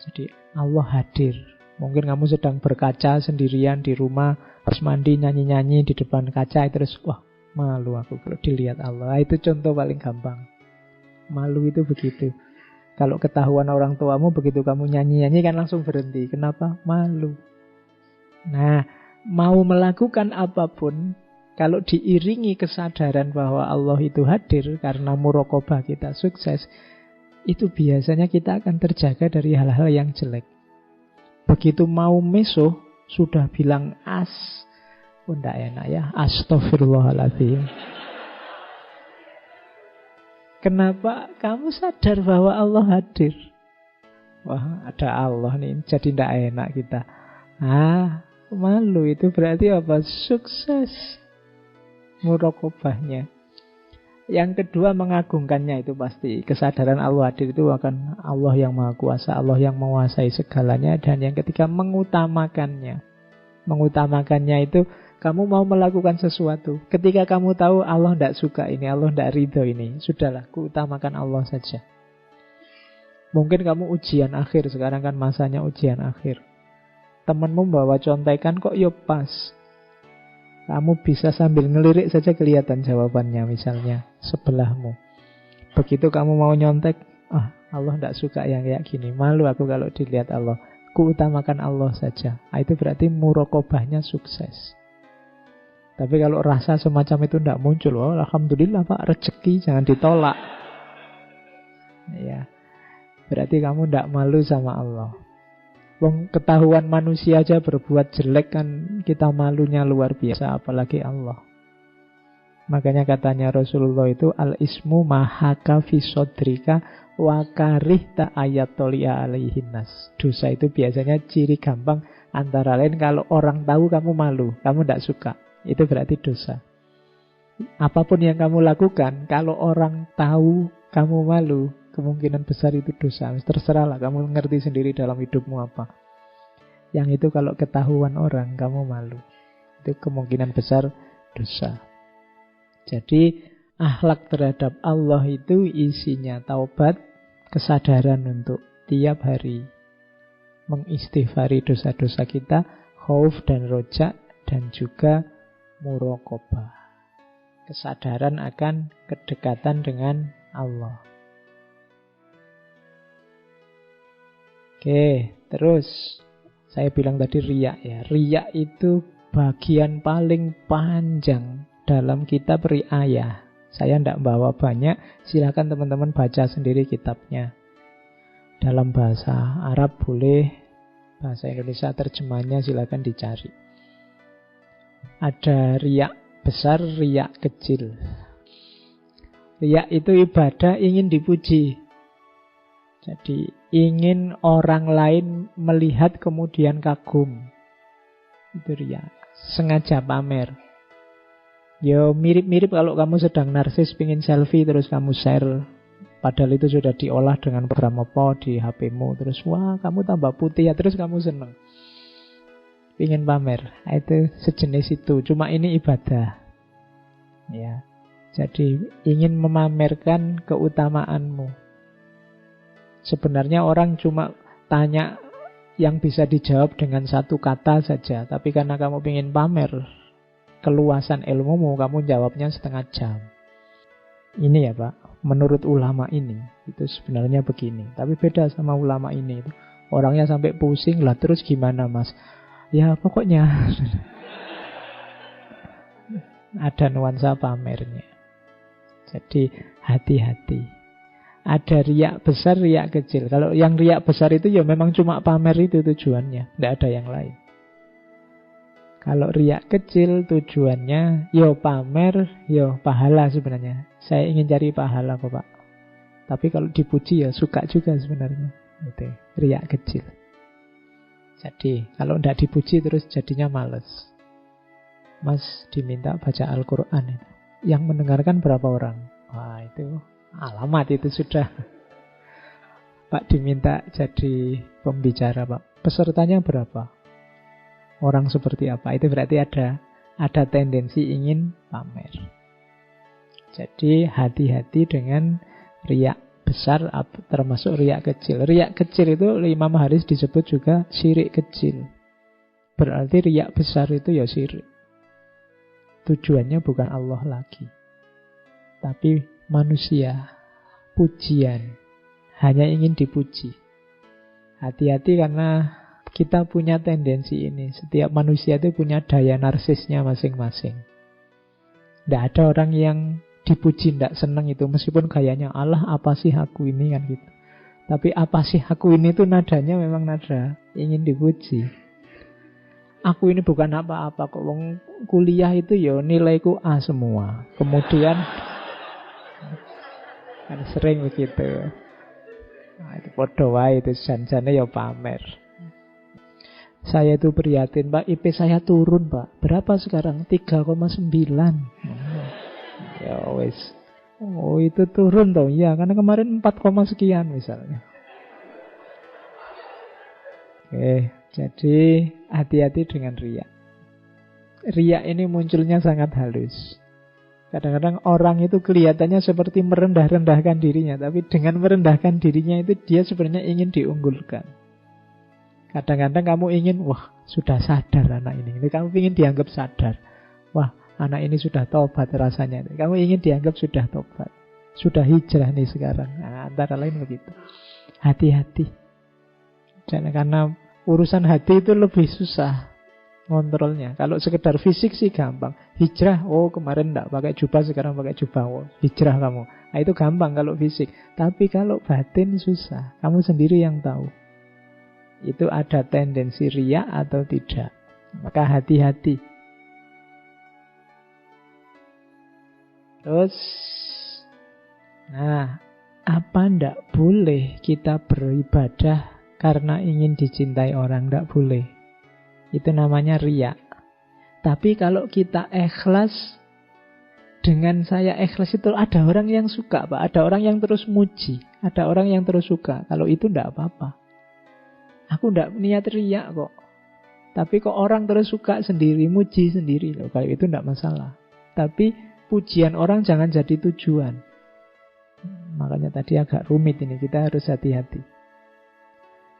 Jadi Allah hadir. Mungkin kamu sedang berkaca sendirian di rumah, harus mandi, nyanyi-nyanyi di depan kaca, terus wah, malu aku kalau dilihat Allah. Itu contoh paling gampang. Malu itu begitu. Kalau ketahuan orang tuamu begitu kamu nyanyi-nyanyi kan langsung berhenti. Kenapa? Malu. Nah, mau melakukan apapun, kalau diiringi kesadaran bahwa Allah itu hadir karena muraqabah kita sukses, itu biasanya kita akan terjaga dari hal-hal yang jelek. Begitu mau meso, sudah bilang oh enggak enak ya, astagfirullahaladzim. Kenapa? Kamu sadar bahwa Allah hadir. Wah, ada Allah nih, jadi enggak enak kita. Malu itu berarti apa? Sukses muraqabahnya. Yang kedua, mengagungkannya itu pasti. Kesadaran Allah hadir itu akan Allah yang Maha Kuasa, Allah yang menguasai segalanya. Dan yang ketiga, mengutamakannya. Mengutamakannya itu kamu mau melakukan sesuatu. Ketika kamu tahu Allah tidak suka ini, Allah tidak ridho ini, sudahlah, kuutamakan Allah saja. Mungkin kamu ujian akhir, sekarang kan masanya ujian akhir. Temanmu bawa contekan kok yo pas. Kamu bisa sambil ngelirik saja kelihatan jawabannya, misalnya sebelahmu. Begitu kamu mau nyontek, Allah tidak suka yang kayak gini, malu aku kalau dilihat Allah, kuutamakan Allah saja. Itu berarti muraqabahnya sukses. Tapi kalau rasa semacam itu tidak muncul, alhamdulillah Pak, rezeki jangan ditolak. Ya, berarti kamu tidak malu sama Allah. Wong ketahuan manusia aja berbuat jelek kan kita malunya luar biasa, apalagi Allah. Makanya katanya Rasulullah itu al-ismu mahaka fi sodrika wa karihta ayatolia alaihinnas. Dosa itu biasanya ciri gampang antara lain kalau orang tahu kamu malu, kamu tidak suka, itu berarti dosa. Apapun yang kamu lakukan, kalau orang tahu kamu malu, kemungkinan besar itu dosa. Terserahlah kamu ngerti sendiri dalam hidupmu apa. Yang itu kalau ketahuan orang kamu malu, itu kemungkinan besar dosa. Jadi akhlak terhadap Allah itu isinya taubat, kesadaran untuk tiap hari mengistighfari dosa-dosa kita, khauf dan roja, dan juga muraqabah, kesadaran akan kedekatan dengan Allah. Oke, terus saya bilang tadi riya ya. Riya itu bagian paling panjang dalam kitab Ri'ayah. Saya tidak bawa banyak, silakan teman-teman baca sendiri kitabnya. Dalam bahasa Arab boleh, bahasa Indonesia terjemahnya silakan dicari. Ada riya besar, riya kecil. Riya itu ibadah ingin dipuji. Jadi ingin orang lain melihat kemudian kagum. Itu riya. Sengaja pamer. Ya mirip-mirip kalau kamu sedang narsis pingin selfie terus kamu share. Padahal itu sudah diolah dengan program apa di HP-mu. Terus wah kamu tambah putih ya, terus kamu seneng. Pingin pamer. Itu sejenis itu. Cuma ini ibadah. Ya. Jadi ingin memamerkan keutamaanmu. Sebenarnya orang cuma tanya yang bisa dijawab dengan satu kata saja. Tapi karena kamu ingin pamer keluasan ilmumu, kamu jawabnya setengah jam. Ini ya Pak, menurut ulama ini itu sebenarnya begini. Tapi beda sama ulama ini. Orangnya sampai pusing lah, terus gimana Mas? Ya pokoknya ada nuansa pamernya. Jadi hati-hati. Ada riak besar, riak kecil. Kalau yang riak besar itu ya memang cuma pamer itu tujuannya, tidak ada yang lain. Kalau riak kecil tujuannya yo pamer, yo pahala sebenarnya. Saya ingin cari pahala kok Pak. Tapi kalau dipuji ya suka juga sebenarnya. Itu riak kecil. Jadi kalau tidak dipuji terus jadinya males. Mas diminta baca Al-Quran. Yang mendengarkan berapa orang? Wah itu alamat itu sudah. Pak diminta jadi pembicara Pak. Pesertanya berapa? Orang seperti apa? Itu berarti ada tendensi ingin pamer. Jadi hati-hati dengan riak besar termasuk riak kecil. Riak kecil itu Imam Haris disebut juga syirik kecil. Berarti riak besar itu ya syirik. Tujuannya bukan Allah lagi, tapi manusia, pujian. Hanya ingin dipuji. Hati-hati karena kita punya tendensi ini. Setiap manusia itu punya daya narsisnya masing-masing. Tidak ada orang yang dipuji tidak senang itu. Meskipun gayanya Allah apa sih aku ini kan gitu. Tapi apa sih aku ini tuh nadanya memang nada ingin dipuji. Aku ini bukan apa-apa kok. Kuliah itu ya nilaiku A semua. Kemudian kan sering begitu. Nah, itu podo wae itu janjane ya pamer. Saya itu prihatin, Pak, IP saya turun, Pak. Berapa sekarang? 3,9. Ya wes. Oh, itu turun toh. Ya, karena kemarin 4, sekian misalnya. Oke, jadi hati-hati dengan riak. Riak ini munculnya sangat halus. Kadang-kadang orang itu kelihatannya seperti merendah-rendahkan dirinya, tapi dengan merendahkan dirinya itu dia sebenarnya ingin diunggulkan. Kadang-kadang kamu ingin, wah sudah sadar anak ini. Kamu ingin dianggap sadar. Wah anak ini sudah tobat rasanya. Kamu ingin dianggap sudah tobat. Sudah hijrah nih sekarang. Nah, antara lain begitu. Hati-hati. Karena urusan hati itu lebih susah kontrolnya. Kalau sekedar fisik sih gampang. Hijrah, oh kemarin enggak pakai jubah, sekarang pakai jubah. Oh, hijrah kamu. Nah, itu gampang kalau fisik. Tapi kalau batin susah. Kamu sendiri yang tahu. Itu ada tendensi riya atau tidak. Maka hati-hati. Terus, nah, apa ndak boleh kita beribadah karena ingin dicintai orang? Ndak boleh. Itu namanya riya. Tapi kalau kita ikhlas, dengan saya ikhlas itu ada orang yang suka, Pak. Ada orang yang terus muji. Ada orang yang terus suka. Kalau itu ndak apa-apa. Aku ndak niat riak kok. Tapi kok orang terus suka sendiri, muji sendiri loh. Kalau itu ndak masalah. Tapi pujian orang jangan jadi tujuan. Makanya tadi agak rumit ini. Kita harus hati-hati.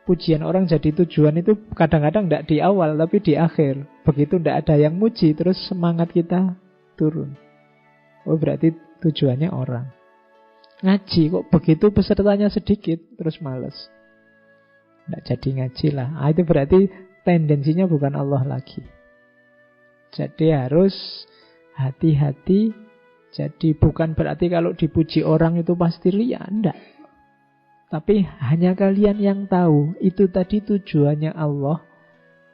Pujian orang jadi tujuan itu kadang-kadang ndak di awal, tapi di akhir. Begitu ndak ada yang muji, terus semangat kita turun. Oh berarti tujuannya orang. Ngaji kok begitu pesertanya sedikit, terus males. Nggak jadi ngaji lah. Itu berarti tendensinya bukan Allah lagi. Jadi harus hati-hati. Jadi bukan berarti kalau dipuji orang itu pasti riya. Enggak. Tapi hanya kalian yang tahu. Itu tadi tujuannya Allah.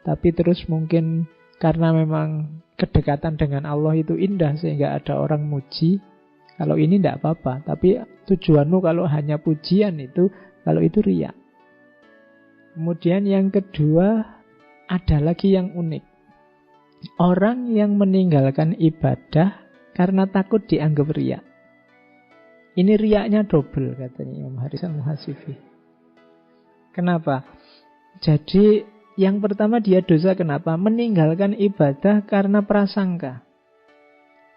Tapi terus mungkin karena memang kedekatan dengan Allah itu indah sehingga ada orang muji. Kalau ini enggak apa-apa. Tapi tujuanmu kalau hanya pujian itu, kalau itu riya. Kemudian yang kedua, ada lagi yang unik. Orang yang meninggalkan ibadah karena takut dianggap riya. Ini riyanya double katanya Imam Haris Al-Muhasibi. Kenapa? Jadi yang pertama dia dosa kenapa? Meninggalkan ibadah karena prasangka.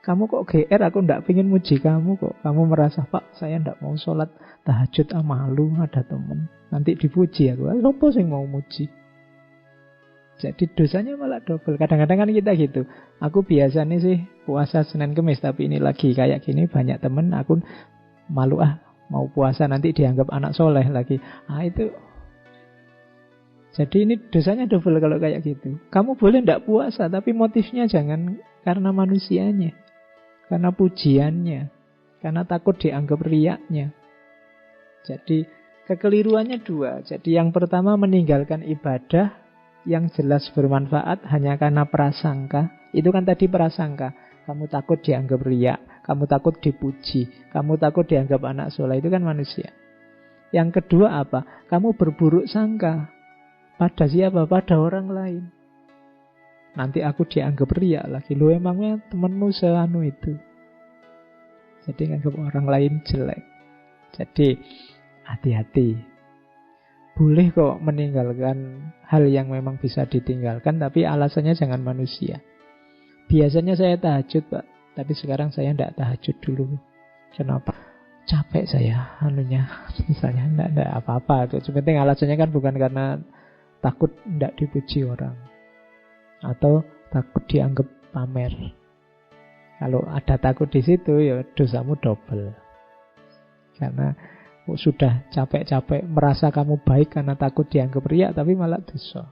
Kamu kok GR, aku ndak pengen muji kamu kok. Kamu merasa, Pak, saya ndak mau sholat tahajud, malu ada temen. Nanti dipuji aku. Apa sih mau muji? Jadi dosanya malah double. Kadang-kadang kan kita gitu. Aku biasanya sih puasa Senin Kemis, tapi ini lagi kayak gini banyak temen. Aku malu mau puasa nanti dianggap anak soleh lagi. Itu. Jadi ini dosanya double kalau kayak gitu. Kamu boleh ndak puasa, tapi motifnya jangan karena manusianya. Karena pujiannya. Karena takut dianggap riyaknya. Jadi kekeliruannya dua. Jadi yang pertama meninggalkan ibadah. yang jelas bermanfaat hanya karena prasangka. Itu kan tadi prasangka. Kamu takut dianggap riya, kamu takut dipuji, kamu takut dianggap anak soleh. Itu kan manusia. Yang kedua apa? Kamu berburuk sangka. Pada siapa? Pada orang lain. Nanti aku dianggap riya lagi. Lu emangnya temenmu seanu itu. Jadi nganggap orang lain jelek. Jadi hati-hati. Boleh kok meninggalkan hal yang memang bisa ditinggalkan, tapi alasannya jangan manusia. Biasanya saya tahajud, Pak, tapi sekarang saya tidak tahajud dulu. Kenapa? Capek saya anunya. Misalnya tidak apa-apa. Yang penting alasannya kan bukan karena takut tidak dipuji orang atau takut dianggap pamer. Kalau ada takut di situ, ya dosamu double. Karena sudah capek-capek merasa kamu baik karena takut dianggap riya, tapi malah dosa.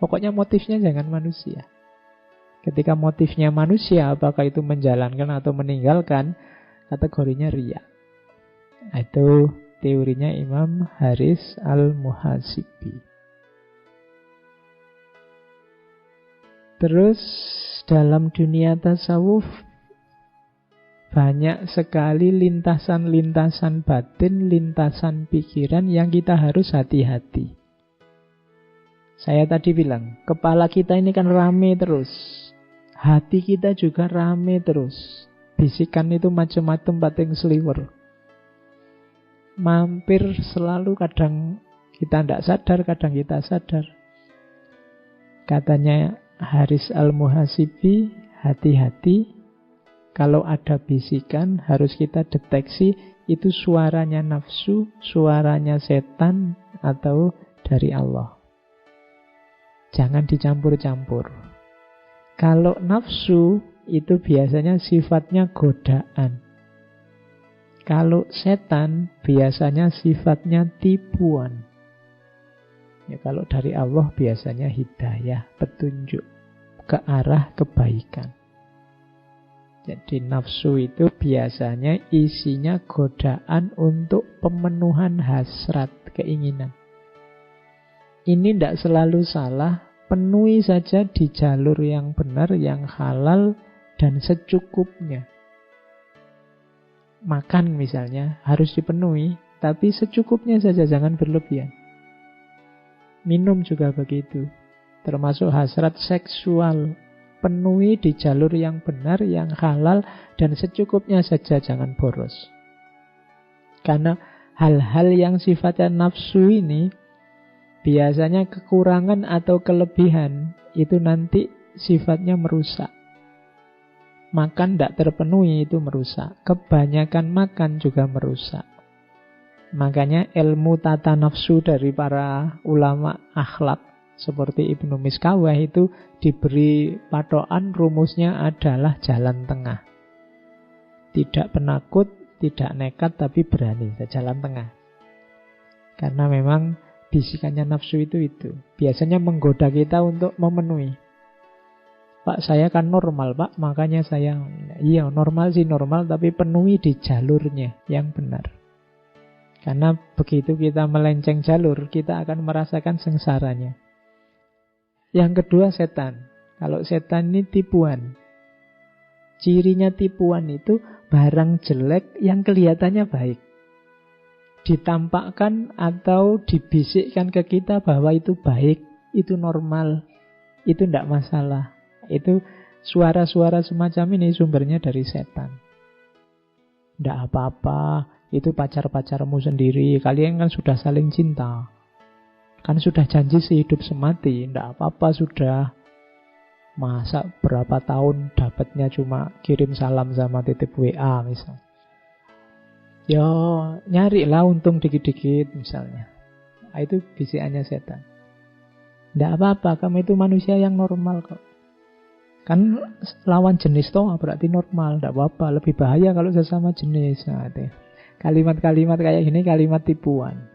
Pokoknya motifnya jangan manusia. Ketika motifnya manusia, apakah itu menjalankan atau meninggalkan, kategorinya riya. Itu teorinya Imam Haris Al-Muhasibi. Terus dalam dunia tasawuf banyak sekali lintasan-lintasan batin, lintasan pikiran yang kita harus hati-hati. Saya tadi bilang, kepala kita ini kan rame terus. Hati kita juga rame terus. Bisikan itu macam-macam bating seliwer. Mampir selalu, kadang kita tidak sadar, kadang kita sadar. Katanya Haris Al-Muhasibi, hati-hati. Kalau ada bisikan harus kita deteksi itu suaranya nafsu, suaranya setan, atau dari Allah. Jangan dicampur-campur. Kalau nafsu itu biasanya sifatnya godaan. Kalau setan biasanya sifatnya tipuan. Ya, kalau dari Allah biasanya hidayah, petunjuk ke arah kebaikan. Jadi nafsu itu biasanya isinya godaan untuk pemenuhan hasrat, keinginan. Ini tidak selalu salah, penuhi saja di jalur yang benar, yang halal, dan secukupnya. Makan misalnya harus dipenuhi, tapi secukupnya saja, jangan berlebihan. Minum juga begitu, termasuk hasrat seksual. Penuhi di jalur yang benar, yang halal, dan secukupnya saja, jangan boros. Karena hal-hal yang sifatnya nafsu ini biasanya kekurangan atau kelebihan itu nanti sifatnya merusak. Makan tidak terpenuhi itu merusak. Kebanyakan makan juga merusak. Makanya ilmu tata nafsu dari para ulama akhlak seperti Ibnu Miskawah itu diberi patokan, rumusnya adalah jalan tengah. Tidak penakut, tidak nekat, tapi berani, jalan tengah. Karena memang bisikannya nafsu itu biasanya menggoda kita untuk memenuhi. Pak, saya kan normal, Pak, makanya saya... Iya, normal sih normal, tapi penuhi di jalurnya yang benar. Karena begitu kita melenceng jalur, kita akan merasakan sengsaranya. Yang kedua setan. Kalau setan ini tipuan. Cirinya tipuan itu barang jelek yang kelihatannya baik. Ditampakkan atau dibisikkan ke kita bahwa itu baik, itu normal, itu tidak masalah. Itu suara-suara semacam ini sumbernya dari setan. Tidak apa-apa, itu pacar-pacarmu sendiri, kalian kan sudah saling cinta. Kan sudah janji sehidup semati, tidak apa-apa sudah. Masa berapa tahun dapatnya cuma kirim salam sama titip WA misalnya. Ya nyarilah untung dikit-dikit misalnya. Nah, itu bisikannya setan. Tidak apa-apa, kamu itu manusia yang normal kok. Kan lawan jenis toh berarti normal, tidak apa-apa. Lebih bahaya kalau sesama jenis. Nah, kalimat-kalimat kayak gini kalimat tipuan.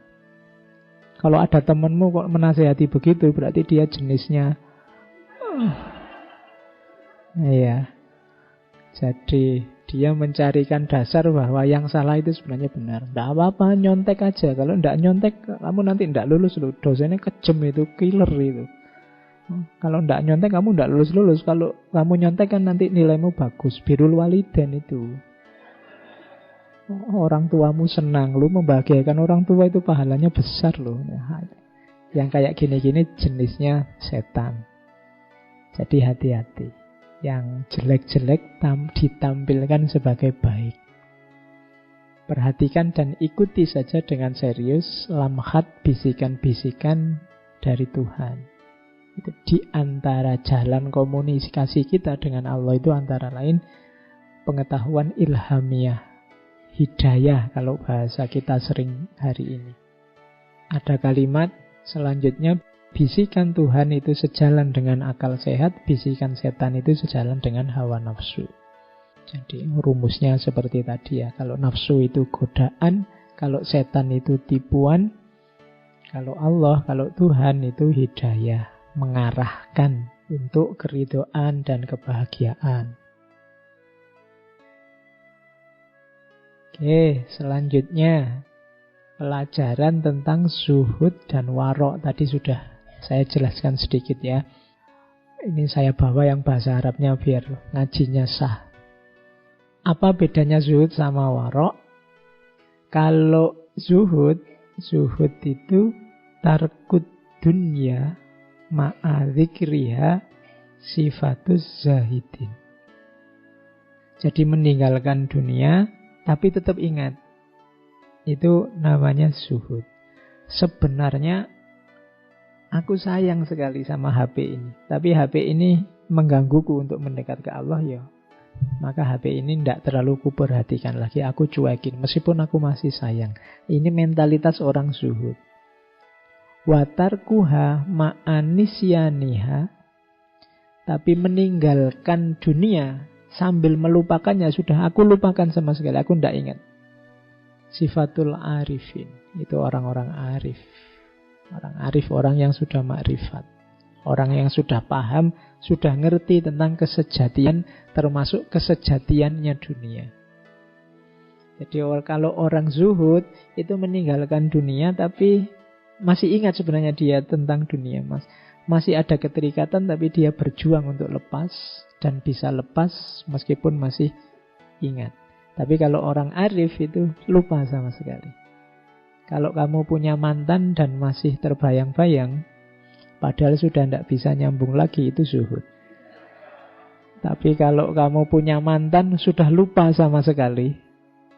Kalau ada temenmu kok menasehati begitu, berarti dia jenisnya. Iya. Jadi dia mencarikan dasar bahwa yang salah itu sebenarnya benar. Tidak apa-apa, nyontek aja. Kalau tidak nyontek, kamu nanti tidak lulus loh. Dosennya kejem itu, killer itu. Kalau ndak nyontek kamu ndak lulus-lulus. Kalau kamu nyontek kan nanti nilaimu bagus. Birrul walidain itu. Orang tuamu senang, lu membahagiakan orang tua itu pahalanya besar loh. Nah, yang kayak gini-gini jenisnya setan. Jadi hati-hati. Yang jelek-jelek ditampilkan sebagai baik. Perhatikan dan ikuti saja dengan serius lamhat bisikan-bisikan dari Tuhan. Itu di antara jalan komunikasi kita dengan Allah itu antara lain pengetahuan ilhamiah, hidayah kalau bahasa kita sering hari ini. Ada kalimat selanjutnya, bisikan Tuhan itu sejalan dengan akal sehat, bisikan setan itu sejalan dengan hawa nafsu. Jadi rumusnya seperti tadi ya. Kalau nafsu itu godaan, kalau setan itu tipuan, kalau Allah, kalau Tuhan itu hidayah, mengarahkan untuk keridhaan dan kebahagiaan. Oke, selanjutnya pelajaran tentang zuhud dan warok. Tadi sudah saya jelaskan sedikit ya. Ini saya bawa yang bahasa Arabnya biar ngajinya sah. Apa bedanya zuhud sama warok? Kalau zuhud itu tarkud dunya ma'adzikriha sifatus zahidin. Jadi meninggalkan dunia tapi tetap ingat. Itu namanya zuhud. Sebenarnya aku sayang sekali sama HP ini. Tapi HP ini menggangguku untuk mendekat ke Allah ya. Maka HP ini tidak terlalu kuperhatikan lagi. Aku cuekin meskipun aku masih sayang. Ini mentalitas orang zuhud. Watarkuha ma'anisyaniha. Tapi meninggalkan dunia sambil melupakannya sudah aku lupakan sama sekali. Aku tidak ingat. Sifatul arifin. Itu orang-orang arif. Orang arif, orang yang sudah makrifat. Orang yang sudah paham, sudah ngerti tentang kesejatian, termasuk kesejatiannya dunia. Jadi kalau orang zuhud itu meninggalkan dunia tapi masih ingat sebenarnya dia tentang dunia. Masih ada keterikatan tapi dia berjuang untuk lepas dan bisa lepas meskipun masih ingat. Tapi kalau orang arif itu lupa sama sekali. Kalau kamu punya mantan dan masih terbayang-bayang, padahal sudah tidak bisa nyambung lagi, itu zuhud. Tapi kalau kamu punya mantan sudah lupa sama sekali,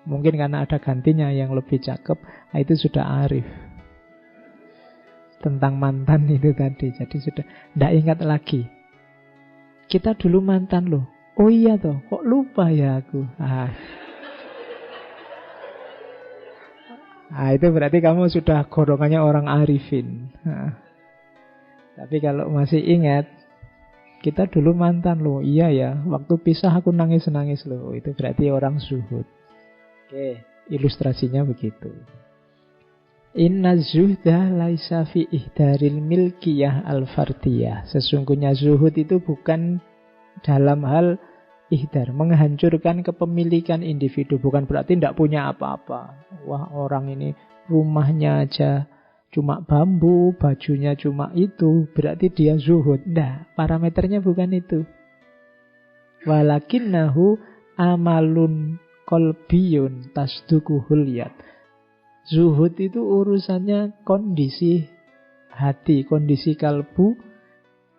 mungkin karena ada gantinya yang lebih cakep, itu sudah arif. Tentang mantan itu tadi, jadi sudah tidak ingat lagi. Kita dulu mantan loh. Oh iya toh, kok lupa ya aku. Itu berarti kamu sudah golongannya orang arifin. Tapi kalau masih ingat, kita dulu mantan loh. Iya ya, waktu pisah aku nangis-nangis loh. Itu berarti orang zuhud. Oke, ilustrasinya begitu. Inna zuhda laisa fi ihdaril milkiyah al-fardiyah. Sesungguhnya zuhud itu bukan dalam hal ihdar, menghancurkan kepemilikan individu. Bukan berarti tidak punya apa-apa. Wah, orang ini rumahnya aja cuma bambu, bajunya cuma itu, berarti dia zuhud. Tidak, parameternya bukan itu. Walakinnahu amalun qalbiyun tasdukuhul yad. Zuhud itu urusannya kondisi hati, kondisi kalbu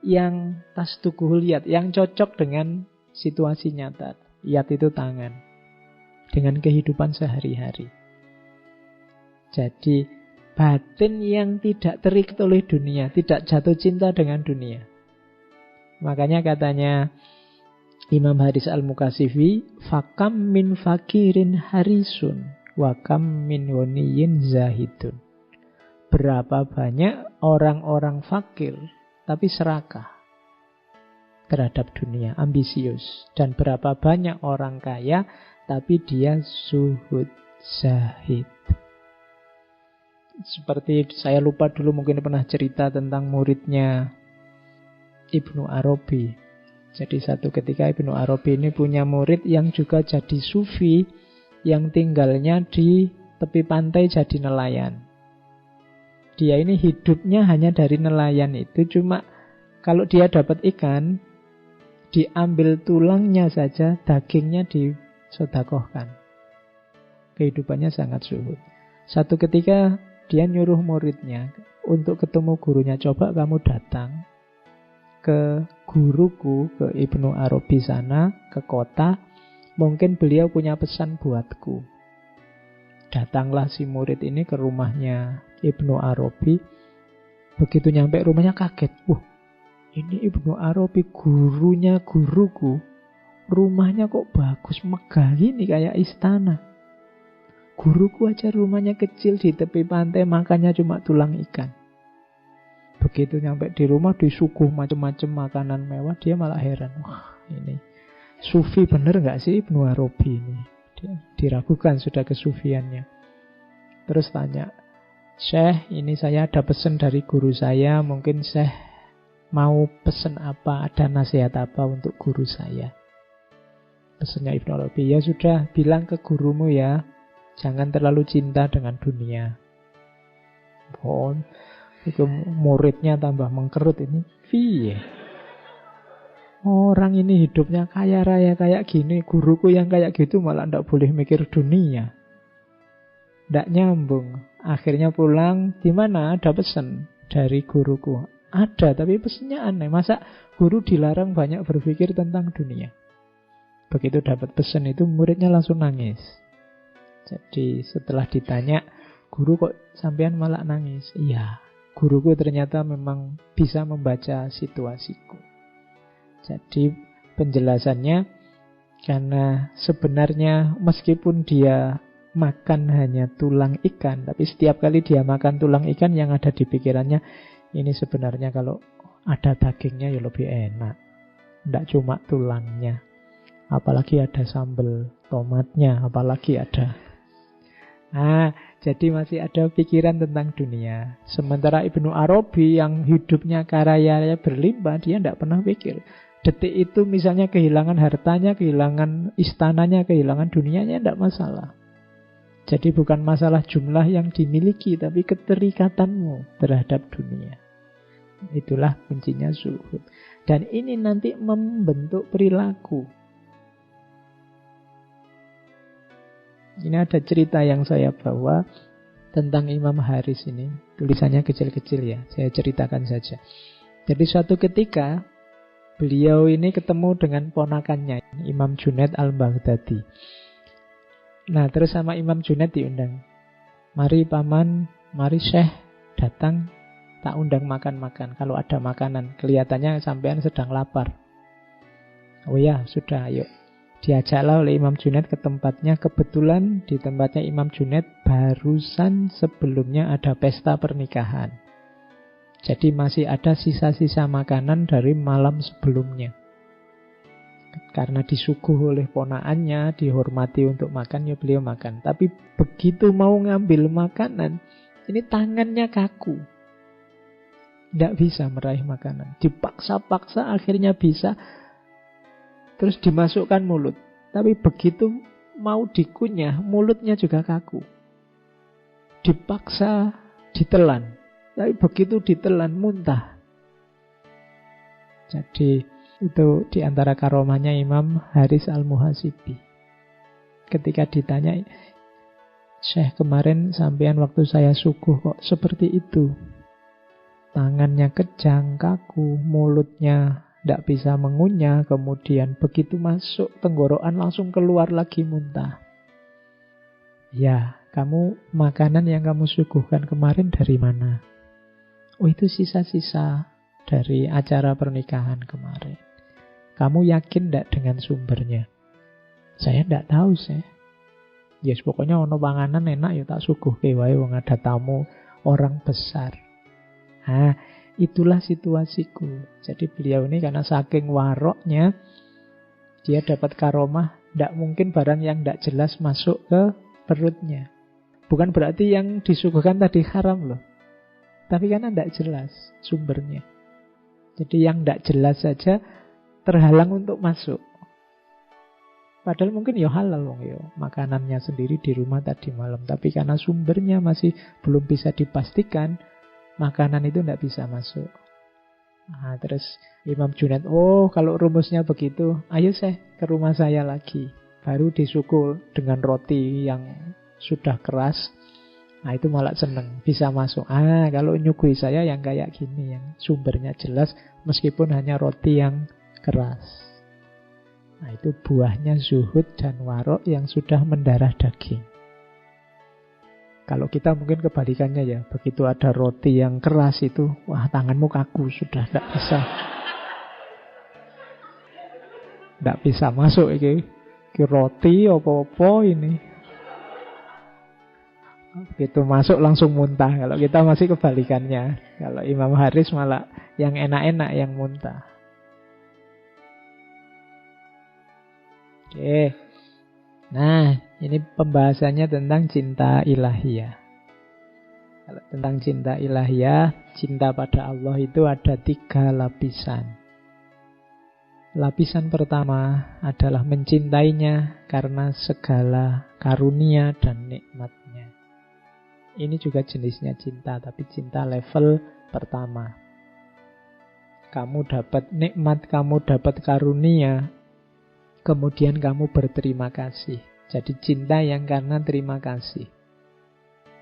yang tasdukuhul yad, yang cocok dengan situasi nyata. Yad itu tangan. Dengan kehidupan sehari-hari. Jadi batin yang tidak terikat oleh dunia, tidak jatuh cinta dengan dunia. Makanya katanya Imam Haris Al-Mukasifi, fakam min fakirin harisun, wakam min waniyin zahidun. Berapa banyak orang-orang fakir tapi serakah terhadap dunia, ambisius. Dan berapa banyak orang kaya tapi dia zuhud, zahid. Seperti saya lupa dulu mungkin pernah cerita tentang muridnya Ibnu Arabi. Jadi satu ketika Ibnu Arabi ini punya murid yang juga jadi sufi, yang tinggalnya di tepi pantai jadi nelayan. Dia ini hidupnya hanya dari nelayan itu, cuma Kalau dia dapat ikan, diambil tulangnya saja, dagingnya disedekahkan. Kehidupannya sangat zuhud. Satu ketika dia nyuruh muridnya untuk ketemu gurunya, coba kamu datang ke guruku, ke Ibnu Arabi sana, ke kota, mungkin beliau punya pesan buatku. Datanglah si murid ini ke rumahnya Ibnu Arabi. Begitu nyampe rumahnya kaget. Ini Ibnu Arabi, gurunya guruku. Rumahnya kok bagus, megah gini kayak istana. Guruku aja rumahnya kecil di tepi pantai, makannya cuma tulang ikan. Begitu nyampe di rumah disuguh macam-macam makanan mewah, dia malah heran. Wah, ini sufi bener gak sih Ibnu Arabi ini? Dia diragukan sudah kesufiannya. Terus tanya, Syekh, ini saya ada pesan dari guru saya, mungkin Syekh mau pesan apa, ada nasihat apa untuk guru saya? Pesannya Ibnu Arabi, ya sudah, bilang ke gurumu ya, jangan terlalu cinta dengan dunia. Itu muridnya tambah mengkerut ini. Piye? Orang ini hidupnya kaya raya kayak gini, guruku yang kayak gitu malah ndak boleh mikir dunia. Ndak nyambung. Akhirnya pulang, di mana ada pesan dari guruku? Ada, tapi pesannya aneh. Masa guru dilarang banyak berpikir tentang dunia? Begitu dapat pesan itu, muridnya langsung nangis. Jadi setelah ditanya, guru kok sampean malah nangis? Iya, guruku ternyata memang bisa membaca situasiku. Jadi penjelasannya, karena sebenarnya meskipun dia makan hanya tulang ikan, tapi setiap kali dia makan tulang ikan, yang ada di pikirannya, ini sebenarnya kalau ada dagingnya ya lebih enak. Tidak cuma tulangnya, apalagi ada sambal tomatnya, apalagi ada. Jadi masih ada pikiran tentang dunia. Sementara Ibnu Arabi yang hidupnya kaya berlimpah, dia tidak pernah pikir. Detik itu misalnya kehilangan hartanya, kehilangan istananya, kehilangan dunianya, tidak masalah. Jadi bukan masalah jumlah yang dimiliki, tapi keterikatanmu terhadap dunia. Itulah kuncinya zuhud. Dan ini nanti membentuk perilaku. Ini ada cerita yang saya bawa tentang Imam Haris ini. Tulisannya kecil-kecil ya, saya ceritakan saja. Jadi suatu ketika beliau ini ketemu dengan ponakannya, Imam Junaid al-Baghdadi. Nah, terus sama Imam Junaid diundang. Mari paman, mari Syekh datang, tak undang makan-makan. Kalau ada makanan, kelihatannya sampean sedang lapar. Oh ya, sudah, ayo. Diajaklah oleh Imam Junaid ke tempatnya. Kebetulan di tempatnya Imam Junaid barusan sebelumnya ada pesta pernikahan. Jadi masih ada sisa-sisa makanan dari malam sebelumnya. Karena disuguh oleh ponakannya, dihormati untuk makan, ya beliau makan. Tapi begitu mau ngambil makanan, ini tangannya kaku. Tidak bisa meraih makanan. Dipaksa-paksa akhirnya bisa. Terus dimasukkan mulut. Tapi begitu mau dikunyah, mulutnya juga kaku. Dipaksa ditelan. Tapi begitu ditelan, muntah. Jadi itu diantara karomahnya Imam Haris al-Muhasibi. Ketika ditanya, Syekh, kemarin sampean waktu saya suguh kok seperti itu. Tangannya kejang, kaku, mulutnya tidak bisa mengunyah, kemudian begitu masuk tenggorokan langsung keluar lagi muntah. Ya, kamu makanan yang kamu suguhkan kemarin dari mana? Oh, itu sisa-sisa dari acara pernikahan kemarin. Kamu yakin tidak dengan sumbernya? Saya tidak tahu, Syekh. Yes, pokoknya ono panganan enak ya tak suguhke wae wong ada tamu orang besar. Itulah situasiku. Jadi beliau ini karena saking waroknya, dia dapat karomah, tidak mungkin barang yang tidak jelas masuk ke perutnya. Bukan berarti yang disuguhkan tadi haram loh. Tapi karena tidak jelas sumbernya. Jadi yang tidak jelas saja terhalang untuk masuk. Padahal mungkin ya halal loh ya, makanannya sendiri di rumah tadi malam. Tapi karena sumbernya masih belum bisa dipastikan, makanan itu tidak bisa masuk. Nah, terus Imam Junaid, oh kalau rumusnya begitu, ayo ke rumah saya lagi. Baru disukul dengan roti yang sudah keras. Nah itu malah seneng, bisa masuk. Kalau nyugui saya yang kayak gini, yang sumbernya jelas, meskipun hanya roti yang keras. Nah itu buahnya zuhud dan warok yang sudah mendarah daging. Kalau kita mungkin kebalikannya ya, begitu ada roti yang keras itu, wah tanganmu kaku, sudah tidak bisa masuk ini roti apa-apa ini. Begitu masuk langsung muntah. Kalau kita masih kebalikannya. Kalau Imam Haris malah yang enak-enak yang muntah. Oke. Nah, ini pembahasannya tentang cinta ilahiyah. Kalau tentang cinta ilahiyah, cinta pada Allah itu ada 3 lapisan. Lapisan pertama adalah mencintainya karena segala karunia dan nikmatnya. Ini juga jenisnya cinta, tapi cinta level pertama. Kamu dapat nikmat, kamu dapat karunia, kemudian kamu berterima kasih. Jadi cinta yang karena terima kasih.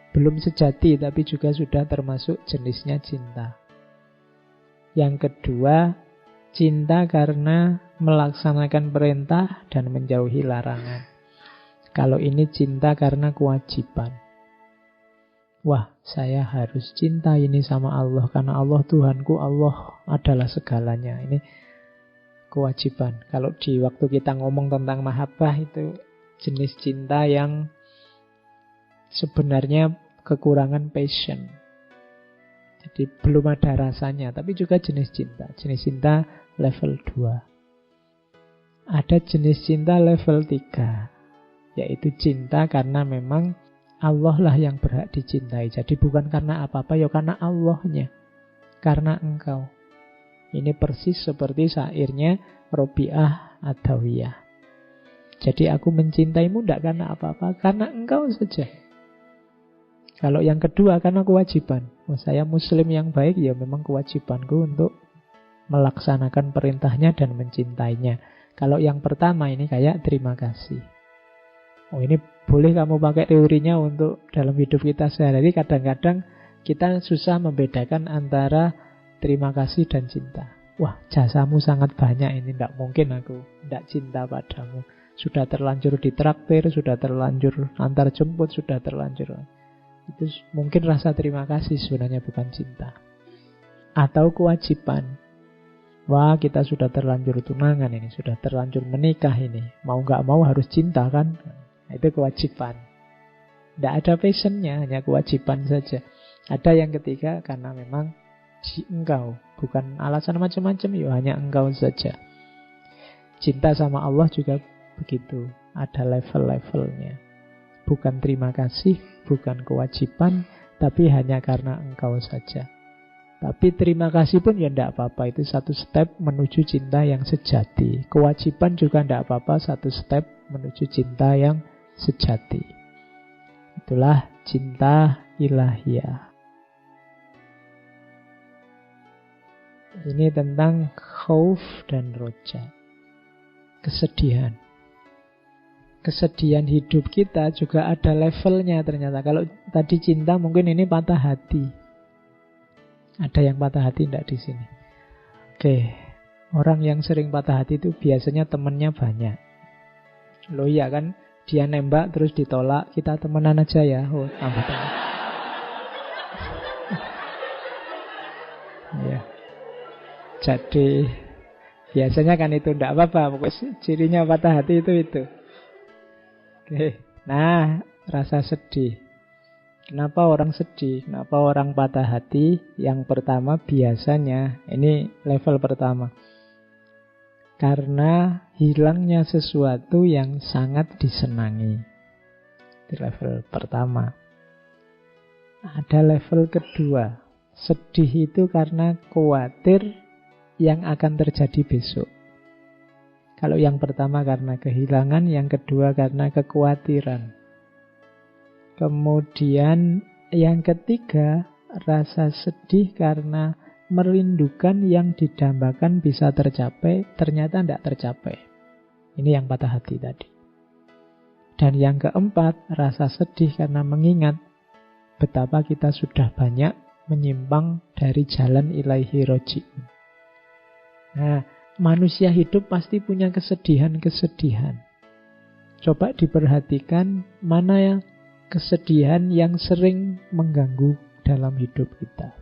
Belum sejati, tapi juga sudah termasuk jenisnya cinta. Yang kedua, cinta karena melaksanakan perintah dan menjauhi larangan. Kalau ini cinta karena kewajiban. Wah, saya harus cinta ini sama Allah karena Allah Tuhanku, Allah adalah segalanya. Ini kewajiban. Kalau di waktu kita ngomong tentang mahabbah itu jenis cinta yang sebenarnya kekurangan passion. Jadi belum ada rasanya, tapi juga jenis cinta. Jenis cinta level 2. Ada jenis cinta level 3, yaitu cinta karena memang Allah lah yang berhak dicintai. Jadi bukan karena apa-apa, ya karena Allahnya, karena engkau. Ini persis seperti syairnya Robi'ah Adawiyah. Jadi aku mencintaimu tidak karena apa-apa, karena engkau saja. Kalau yang kedua karena kewajiban. Saya muslim yang baik, ya memang kewajibanku untuk melaksanakan perintahnya dan mencintainya. Kalau yang pertama ini kayak terima kasih. Oh ini boleh kamu pakai teorinya untuk dalam hidup kita sehari-hari. Kadang-kadang kita susah membedakan antara terima kasih dan cinta. Wah, jasamu sangat banyak ini, tidak mungkin aku tidak cinta padamu. Sudah terlanjur ditraktir, sudah terlanjur antar jemput, sudah terlanjur. Itu mungkin rasa terima kasih, sebenarnya bukan cinta. Atau kewajiban. Wah, kita sudah terlanjur tunangan ini, sudah terlanjur menikah ini. Mau nggak mau harus cinta kan? Nah, itu kewajiban. Tidak ada passionnya, hanya kewajiban saja. Ada yang ketiga karena memang engkau, bukan alasan macam-macam, ya hanya engkau saja. Cinta sama Allah juga begitu, ada level-levelnya. Bukan terima kasih, bukan kewajiban, tapi hanya karena engkau saja. Tapi terima kasih pun ya tidak apa-apa, itu satu step menuju cinta yang sejati. Kewajiban juga tidak apa-apa, satu step menuju cinta yang sejati. Itulah cinta ilahiyah. Ini tentang khauf dan roja. Kesedihan. Kesedihan hidup kita juga ada levelnya ternyata. Kalau tadi cinta mungkin ini patah hati. Ada yang patah hati tidak di sini? Oke, orang yang sering patah hati itu biasanya temennya banyak. Loh iya kan, dia nembak terus ditolak, kita temenan aja ya. Oh, tambah teman. Ya. Jadi biasanya kan itu tidak apa-apa. Pokoknya cirinya patah hati itu. Oke. Nah, rasa sedih. Kenapa orang sedih? Kenapa orang patah hati? Yang pertama biasanya, ini level pertama, karena hilangnya sesuatu yang sangat disenangi. Di level pertama. Ada level kedua. Sedih itu karena khawatir yang akan terjadi besok. Kalau yang pertama karena kehilangan, yang kedua karena kekhawatiran. Kemudian yang ketiga, rasa sedih karena merindukan yang didambakan bisa tercapai, ternyata tidak tercapai. Ini yang patah hati tadi. Dan yang keempat, rasa sedih karena mengingat betapa kita sudah banyak menyimpang dari jalan ilaihi roji'un. Nah, manusia hidup pasti punya kesedihan-kesedihan. Coba diperhatikan mana yang kesedihan yang sering mengganggu dalam hidup kita.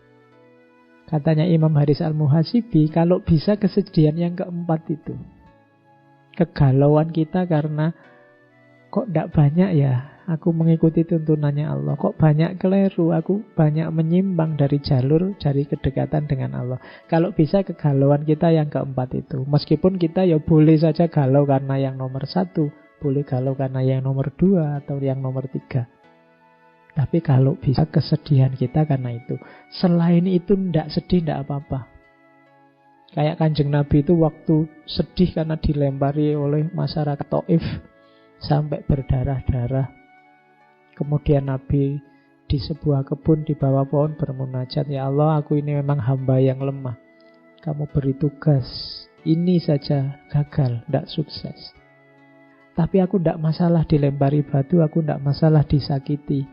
Katanya Imam Haris Al-Muhasibi, kalau bisa kesedihan yang keempat itu. Kegalauan kita karena kok tidak banyak ya aku mengikuti tuntunannya Allah. Kok banyak keliru, aku banyak menyimpang dari jalur, dari kedekatan dengan Allah. Kalau bisa kegalauan kita yang keempat itu. Meskipun kita ya boleh saja galau karena yang nomor 1, boleh galau karena yang nomor 2 atau yang nomor 3. Tapi kalau bisa kesedihan kita karena itu. Selain itu tidak sedih, tidak apa-apa. Kayak Kanjeng Nabi itu waktu sedih karena dilempari oleh masyarakat Taif sampai berdarah-darah. Kemudian Nabi di sebuah kebun di bawah pohon bermunajat, ya Allah, aku ini memang hamba yang lemah. Kamu beri tugas, ini saja gagal, tidak sukses. Tapi aku tidak masalah dilempari batu, aku tidak masalah disakiti.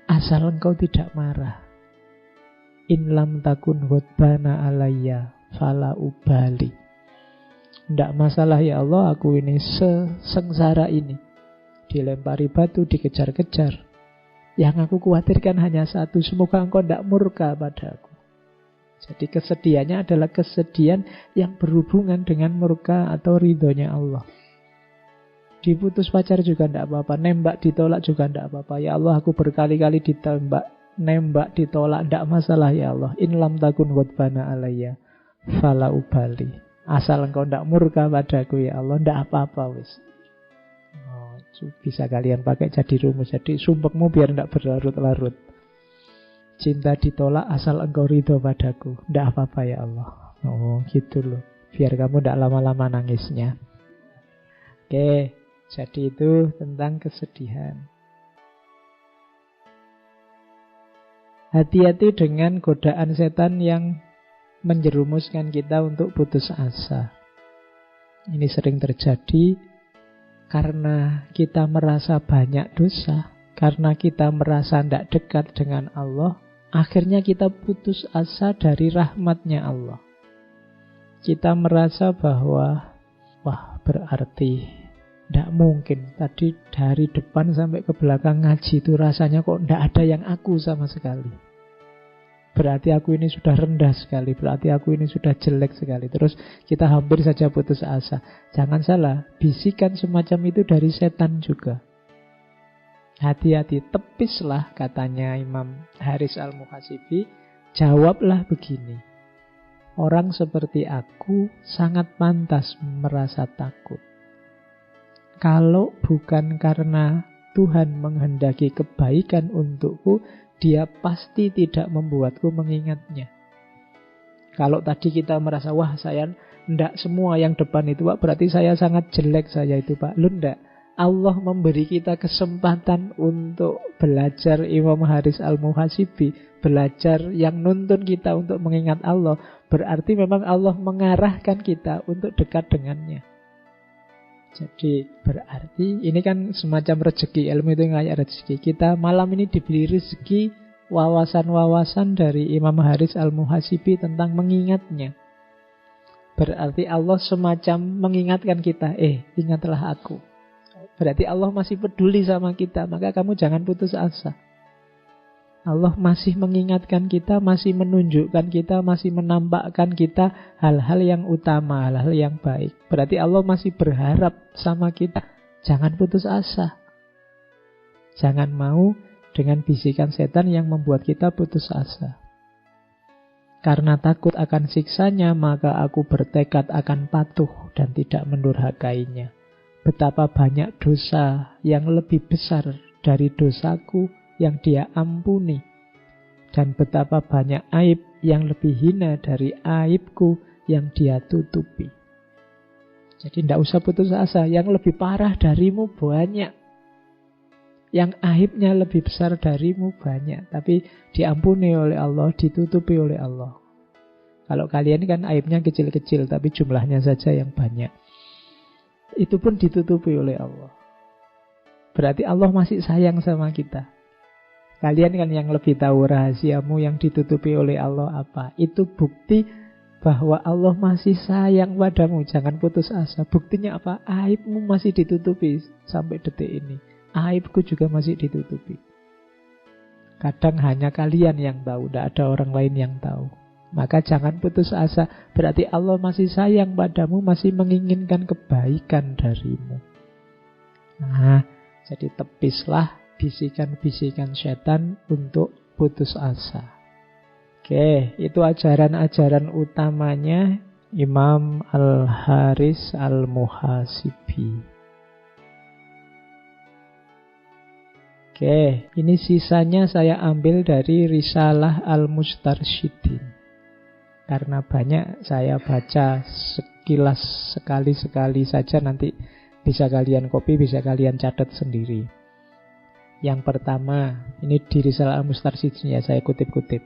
Asal engkau tidak marah. In lam takun ghadbana alayya fala ubali. Tidak masalah ya Allah, aku ini sesengsara ini. Dilempari batu, dikejar-kejar. Yang aku khawatirkan hanya satu, semoga engkau tidak murka padaku. Jadi kesedihannya adalah kesedihan yang berhubungan dengan murka atau ridhonya Allah. Diputus pacar juga tidak apa-apa, nembak ditolak juga tidak apa-apa. Ya Allah, aku berkali-kali ditembak, nembak ditolak, tidak masalah ya Allah. In lam takun ghadbana alayya fala ubali. Asal engkau tidak murka padaku ya Allah, tidak apa-apa wis. Bisa kalian pakai jadi rumus. Jadi sumpahmu biar tidak berlarut-larut. Cinta ditolak asal engkau ridho padaku, tidak apa-apa ya Allah. Oh gitu loh. Biar kamu tidak lama-lama nangisnya. Oke, jadi itu tentang kesedihan. Hati-hati dengan godaan setan yang menjerumuskan kita untuk putus asa. Ini sering terjadi karena kita merasa banyak dosa, karena kita merasa tidak dekat dengan Allah, akhirnya kita putus asa dari rahmatnya Allah. Kita merasa bahwa, wah berarti tidak mungkin. Tadi dari depan sampai ke belakang ngaji itu rasanya kok tidak ada yang aku sama sekali. Berarti aku ini sudah rendah sekali, berarti aku ini sudah jelek sekali. Terus kita hampir saja putus asa. Jangan salah, bisikan semacam itu dari setan juga. Hati-hati, tepislah katanya Imam Haris Al-Muhasibi. Jawablah begini, orang seperti aku sangat pantas merasa takut. Kalau bukan karena Tuhan menghendaki kebaikan untukku, Dia pasti tidak membuatku mengingatnya. Kalau tadi kita merasa, wah saya ndak semua yang depan itu Pak, berarti saya sangat jelek saya itu Pak. Lu ndak. Allah memberi kita kesempatan untuk belajar Imam Haris Al-Muhasibi, belajar yang nuntun kita untuk mengingat Allah. Berarti memang Allah mengarahkan kita untuk dekat dengannya. Jadi berarti ini kan semacam rezeki, ilmu itu kayak rezeki. Kita malam ini diberi rezeki wawasan-wawasan dari Imam Haris Al-Muhasibi tentang mengingatnya. Berarti Allah semacam mengingatkan kita, ingatlah aku. Berarti Allah masih peduli sama kita, maka kamu jangan putus asa. Allah masih mengingatkan kita, masih menunjukkan kita, masih menampakkan kita hal-hal yang utama, hal-hal yang baik. Berarti Allah masih berharap sama kita. Jangan putus asa. Jangan mau dengan bisikan setan yang membuat kita putus asa. Karena takut akan siksanya, maka aku bertekad akan patuh dan tidak mendurhakainya. Betapa banyak dosa yang lebih besar dari dosaku yang Dia ampuni, dan betapa banyak aib yang lebih hina dari aibku yang Dia tutupi. Jadi tidak usah putus asa. Yang lebih parah darimu banyak, yang aibnya lebih besar darimu banyak, tapi diampuni oleh Allah, ditutupi oleh Allah. Kalau kalian kan aibnya kecil-kecil, tapi jumlahnya saja yang banyak. Itu pun ditutupi oleh Allah. Berarti Allah masih sayang sama kita. Kalian kan yang lebih tahu rahasiamu yang ditutupi oleh Allah apa. Itu bukti bahwa Allah masih sayang padamu. Jangan putus asa. Buktinya apa? Aibmu masih ditutupi sampai detik ini. Aibku juga masih ditutupi. Kadang hanya kalian yang tahu, tidak ada orang lain yang tahu. Maka jangan putus asa. Berarti Allah masih sayang padamu, masih menginginkan kebaikan darimu. Nah, jadi tepislah bisikan-bisikan setan untuk putus asa. Oke, itu ajaran-ajaran utamanya Imam Al-Haris Al-Muhasibi. Oke, ini sisanya saya ambil dari Risalah Al-Mustarsyidin. Karena banyak saya baca sekilas sekali-sekali saja, nanti bisa kalian copy, bisa kalian catat sendiri. Yang pertama, ini di Risalah Al-Mustarsyidin ya, saya kutip-kutip.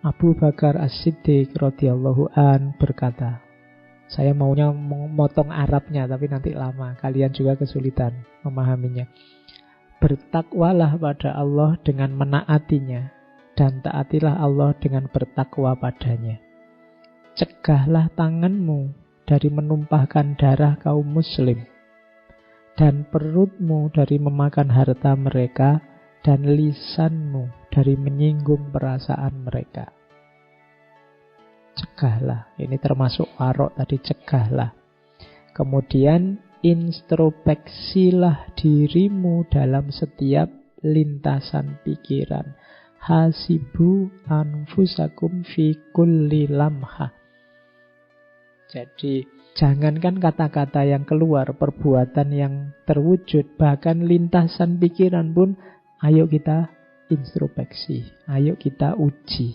Abu Bakar As-Siddiq radhiyallahu an berkata, saya maunya memotong Arabnya tapi nanti lama, kalian juga kesulitan memahaminya. Bertakwalah pada Allah dengan menaatinya, dan taatilah Allah dengan bertakwa padanya. Cegahlah tanganmu dari menumpahkan darah kaum muslim, dan perutmu dari memakan harta mereka, dan lisanmu dari menyinggung perasaan mereka. Cegahlah, ini termasuk warok tadi, cegahlah. Kemudian introspeksilah dirimu dalam setiap lintasan pikiran. Hasibu anfusakum fi kulli lamha. Jadi jangankan kata-kata yang keluar, perbuatan yang terwujud, bahkan lintasan pikiran pun ayo kita introspeksi, ayo kita uji.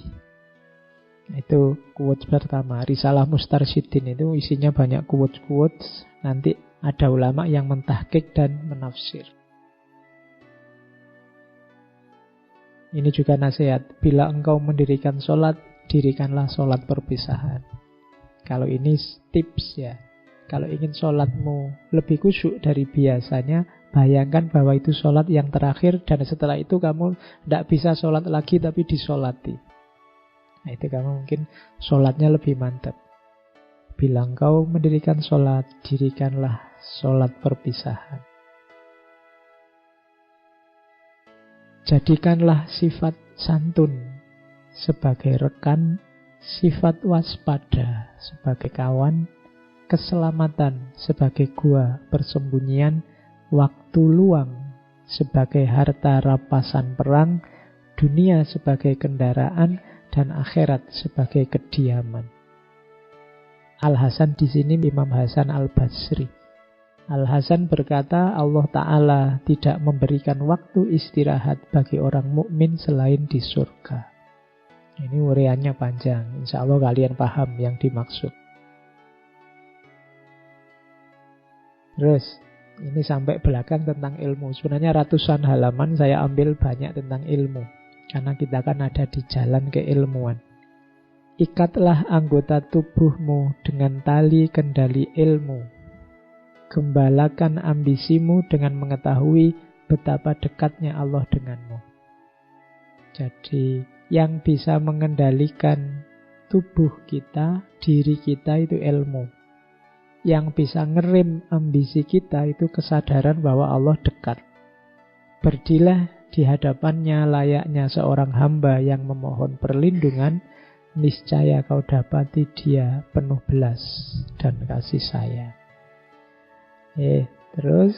Itu quotes pertama. Risalah Mustarsyidin itu isinya banyak quotes-quotes. Nanti ada ulama yang mentahqiq dan menafsir. Ini juga nasihat. Bila engkau mendirikan sholat, dirikanlah sholat perpisahan. Kalau ini tips ya. Kalau ingin sholatmu lebih khusyuk dari biasanya, bayangkan bahwa itu sholat yang terakhir, dan setelah itu kamu tidak bisa sholat lagi tapi disolati. Nah itu kamu mungkin sholatnya lebih mantap. Bila engkau mendirikan sholat, dirikanlah sholat perpisahan. Jadikanlah sifat santun sebagai rekan, sifat waspada sebagai kawan, keselamatan sebagai gua persembunyian, waktu luang sebagai harta rampasan perang, dunia sebagai kendaraan, dan akhirat sebagai kediaman. Al-Hasan di sini Imam Hasan Al-Basri. Al-Hasan berkata, Allah Ta'ala tidak memberikan waktu istirahat bagi orang mukmin selain di surga. Ini uriannya panjang. Insya Allah kalian paham yang dimaksud. Terus, ini sampai belakang tentang ilmu. Sebenarnya ratusan halaman saya ambil banyak tentang ilmu. Karena kita kan ada di jalan keilmuan. Ikatlah anggota tubuhmu dengan tali kendali ilmu. Gembalakan ambisimu dengan mengetahui betapa dekatnya Allah denganmu. Jadi yang bisa mengendalikan tubuh kita, diri kita itu ilmu. Yang bisa ngerem ambisi kita itu kesadaran bahwa Allah dekat. Berdilah di hadapannya layaknya seorang hamba yang memohon perlindungan, niscaya kau dapati dia penuh belas dan kasih sayang. Terus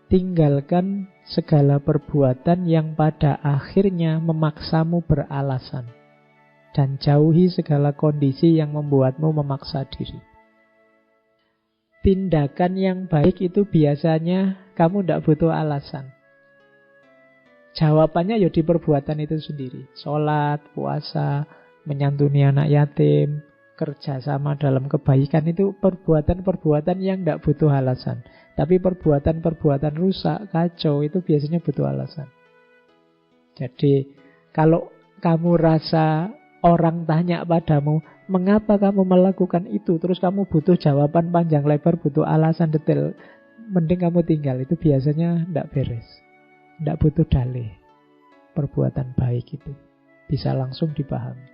tinggalkan segala perbuatan yang pada akhirnya memaksamu beralasan, dan jauhi segala kondisi yang membuatmu memaksa diri. Tindakan yang baik itu biasanya kamu tidak butuh alasan. Jawabannya ya di perbuatan itu sendiri. Sholat, puasa, menyantuni anak yatim, kerja sama dalam kebaikan, itu perbuatan-perbuatan yang tidak butuh alasan. Tapi perbuatan-perbuatan rusak, kacau, itu biasanya butuh alasan. Jadi kalau kamu rasa orang tanya padamu, mengapa kamu melakukan itu? Terus kamu butuh jawaban panjang lebar, butuh alasan detail. Mending kamu tinggal. Itu biasanya tidak beres. Tidak butuh dalih. Perbuatan baik itu bisa langsung dipahami.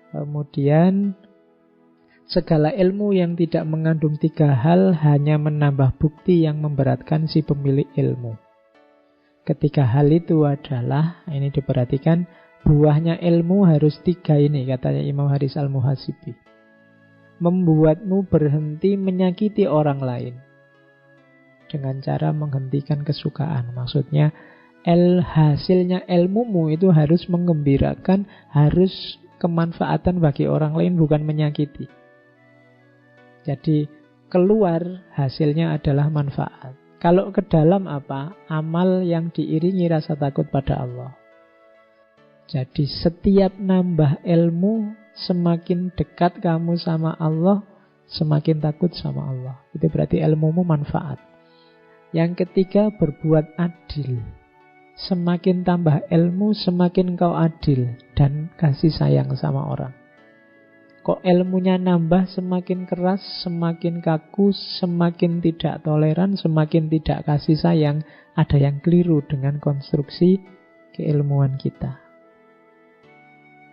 Kemudian segala ilmu yang tidak mengandung 3 hal hanya menambah bukti yang memberatkan si pemilik ilmu. Ketiga hal itu adalah, ini diperhatikan, buahnya ilmu harus 3 ini, katanya Imam Haris Al-Muhasibi. Membuatmu berhenti menyakiti orang lain dengan cara menghentikan kesukaan. Maksudnya, hasilnya ilmumu itu harus menggembirakan, harus kemanfaatan bagi orang lain, bukan menyakiti. Jadi keluar hasilnya adalah manfaat. Kalau ke dalam apa? Amal yang diiringi rasa takut pada Allah. Jadi setiap nambah ilmu, semakin dekat kamu sama Allah, semakin takut sama Allah. Itu berarti ilmumu manfaat. Yang ketiga, berbuat adil. Semakin tambah ilmu, semakin kau adil dan kasih sayang sama orang. Kok ilmunya nambah, semakin keras, semakin kaku, semakin tidak toleran, semakin tidak kasih sayang. Ada yang keliru dengan konstruksi keilmuan kita.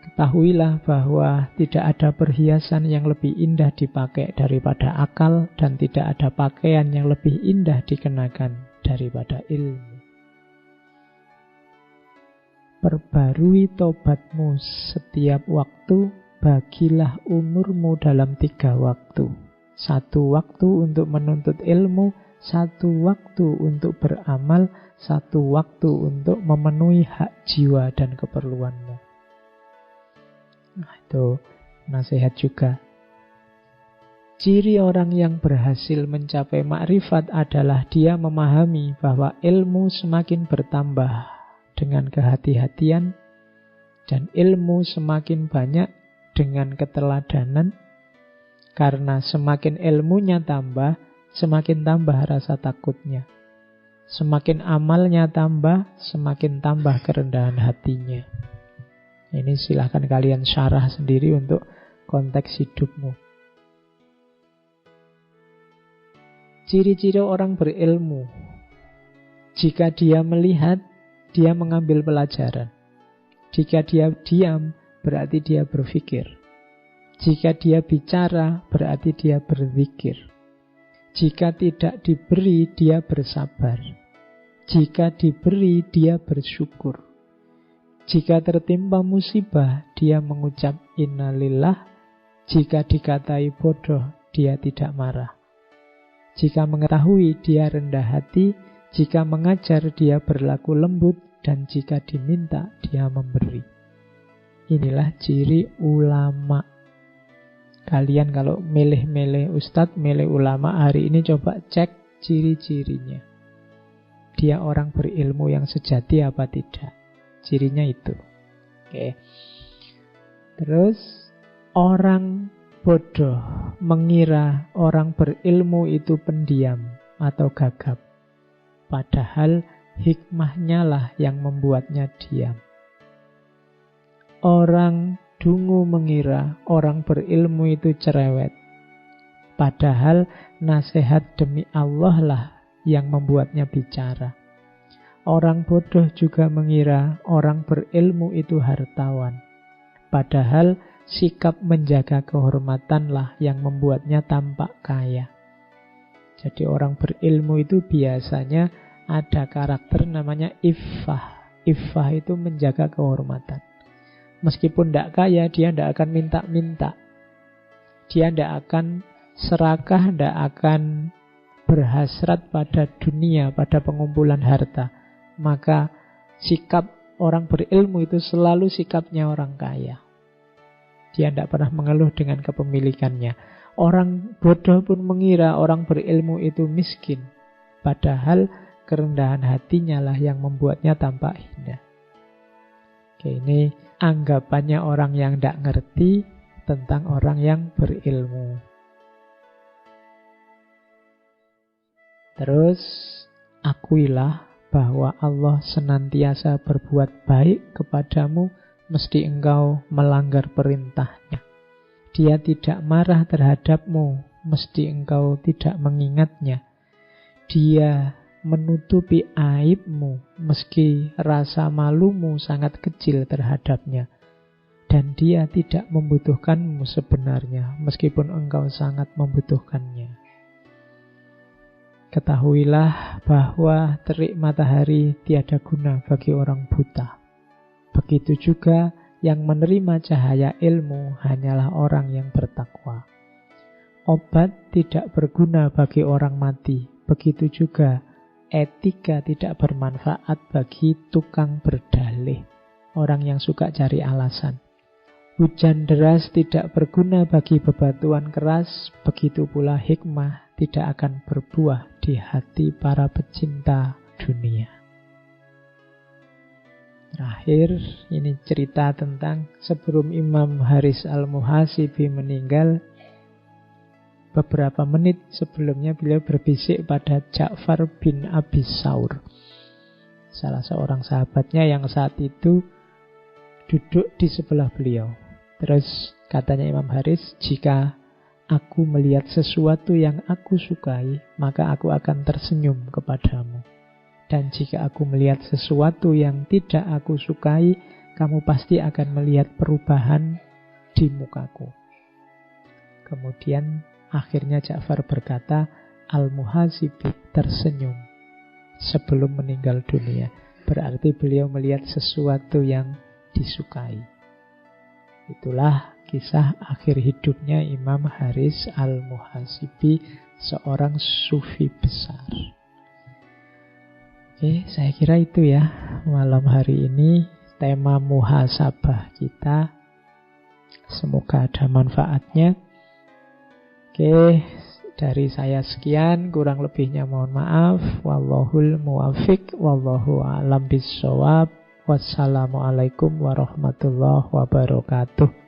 Ketahuilah bahwa tidak ada perhiasan yang lebih indah dipakai daripada akal, dan tidak ada pakaian yang lebih indah dikenakan daripada ilmu. Perbarui tobatmu setiap waktu, bagilah umurmu dalam 3 waktu. 1 waktu untuk menuntut ilmu, 1 waktu untuk beramal, 1 waktu untuk memenuhi hak jiwa dan keperluanmu. Nah, itu nasihat juga. Ciri orang yang berhasil mencapai makrifat adalah dia memahami bahwa ilmu semakin bertambah dengan kehati-hatian, dan ilmu semakin banyak dengan keteladanan. Karena semakin ilmunya tambah, semakin tambah rasa takutnya. Semakin amalnya tambah, semakin tambah kerendahan hatinya. Ini silahkan kalian syarah sendiri untuk konteks hidupmu. Ciri-ciri orang berilmu. Jika dia melihat, dia mengambil pelajaran. Jika dia diam, berarti dia berpikir. Jika dia bicara, berarti dia berzikir. Jika tidak diberi, dia bersabar. Jika diberi, dia bersyukur. Jika tertimpa musibah, dia mengucap innalillah. Jika dikatai bodoh, dia tidak marah. Jika mengetahui, dia rendah hati. Jika mengajar, dia berlaku lembut. Dan jika diminta, dia memberi. Inilah ciri ulama. Kalian kalau milih-milih ustadz, milih ulama hari ini, coba cek ciri-cirinya. Dia orang berilmu yang sejati apa tidak? Cirinya itu. Oke. Terus, orang bodoh mengira orang berilmu itu pendiam atau gagap. Padahal hikmahnya lah yang membuatnya diam. Orang dungu mengira orang berilmu itu cerewet. Padahal nasihat demi Allah lah yang membuatnya bicara. Orang bodoh juga mengira orang berilmu itu hartawan. Padahal sikap menjaga kehormatanlah yang membuatnya tampak kaya. Jadi orang berilmu itu biasanya ada karakter namanya iffah. Iffah itu menjaga kehormatan. Meskipun tidak kaya, dia tidak akan minta-minta. Dia tidak akan serakah, tidak akan berhasrat pada dunia, pada pengumpulan harta. Maka sikap orang berilmu itu selalu sikapnya orang kaya. Dia tidak pernah mengeluh dengan kepemilikannya. Orang bodoh pun mengira orang berilmu itu miskin. Padahal kerendahan hatinya lah yang membuatnya tampak hina. Oke, ini anggapannya orang yang tidak ngerti tentang orang yang berilmu. Terus, akuilah bahwa Allah senantiasa berbuat baik kepadamu, mesti engkau melanggar perintahnya. Dia tidak marah terhadapmu, mesti engkau tidak mengingatnya. Dia menutupi aibmu, meski rasa malumu sangat kecil terhadapnya. Dan dia tidak membutuhkanmu sebenarnya, meskipun engkau sangat membutuhkannya. Ketahuilah bahwa terik matahari tiada guna bagi orang buta. Begitu juga yang menerima cahaya ilmu hanyalah orang yang bertakwa. Obat tidak berguna bagi orang mati. Begitu juga etika tidak bermanfaat bagi tukang berdalih, orang yang suka cari alasan. Hujan deras tidak berguna bagi bebatuan keras, begitu pula hikmah tidak akan berbuah di hati para pecinta dunia. Terakhir, ini cerita tentang sebelum Imam Haris al-Muhasibi meninggal, beberapa menit sebelumnya beliau berbisik pada Ja'far bin Abi Saur, salah seorang sahabatnya yang saat itu duduk di sebelah beliau. Terus katanya Imam Haris, jika aku melihat sesuatu yang aku sukai, maka aku akan tersenyum kepadamu. Dan jika aku melihat sesuatu yang tidak aku sukai, kamu pasti akan melihat perubahan di mukaku. Kemudian akhirnya Ja'far berkata, Al-Muhasibi tersenyum sebelum meninggal dunia. Berarti beliau melihat sesuatu yang disukai. Itulah kisah akhir hidupnya Imam Haris al-Muhasibi, seorang sufi besar. Oke, saya kira itu ya malam hari ini tema muhasabah kita. Semoga ada manfaatnya. Oke, dari saya sekian, kurang lebihnya mohon maaf. Wallahul muwafiq, wallahu a'lam bissawab. Wassalamualaikum warahmatullahi wabarakatuh.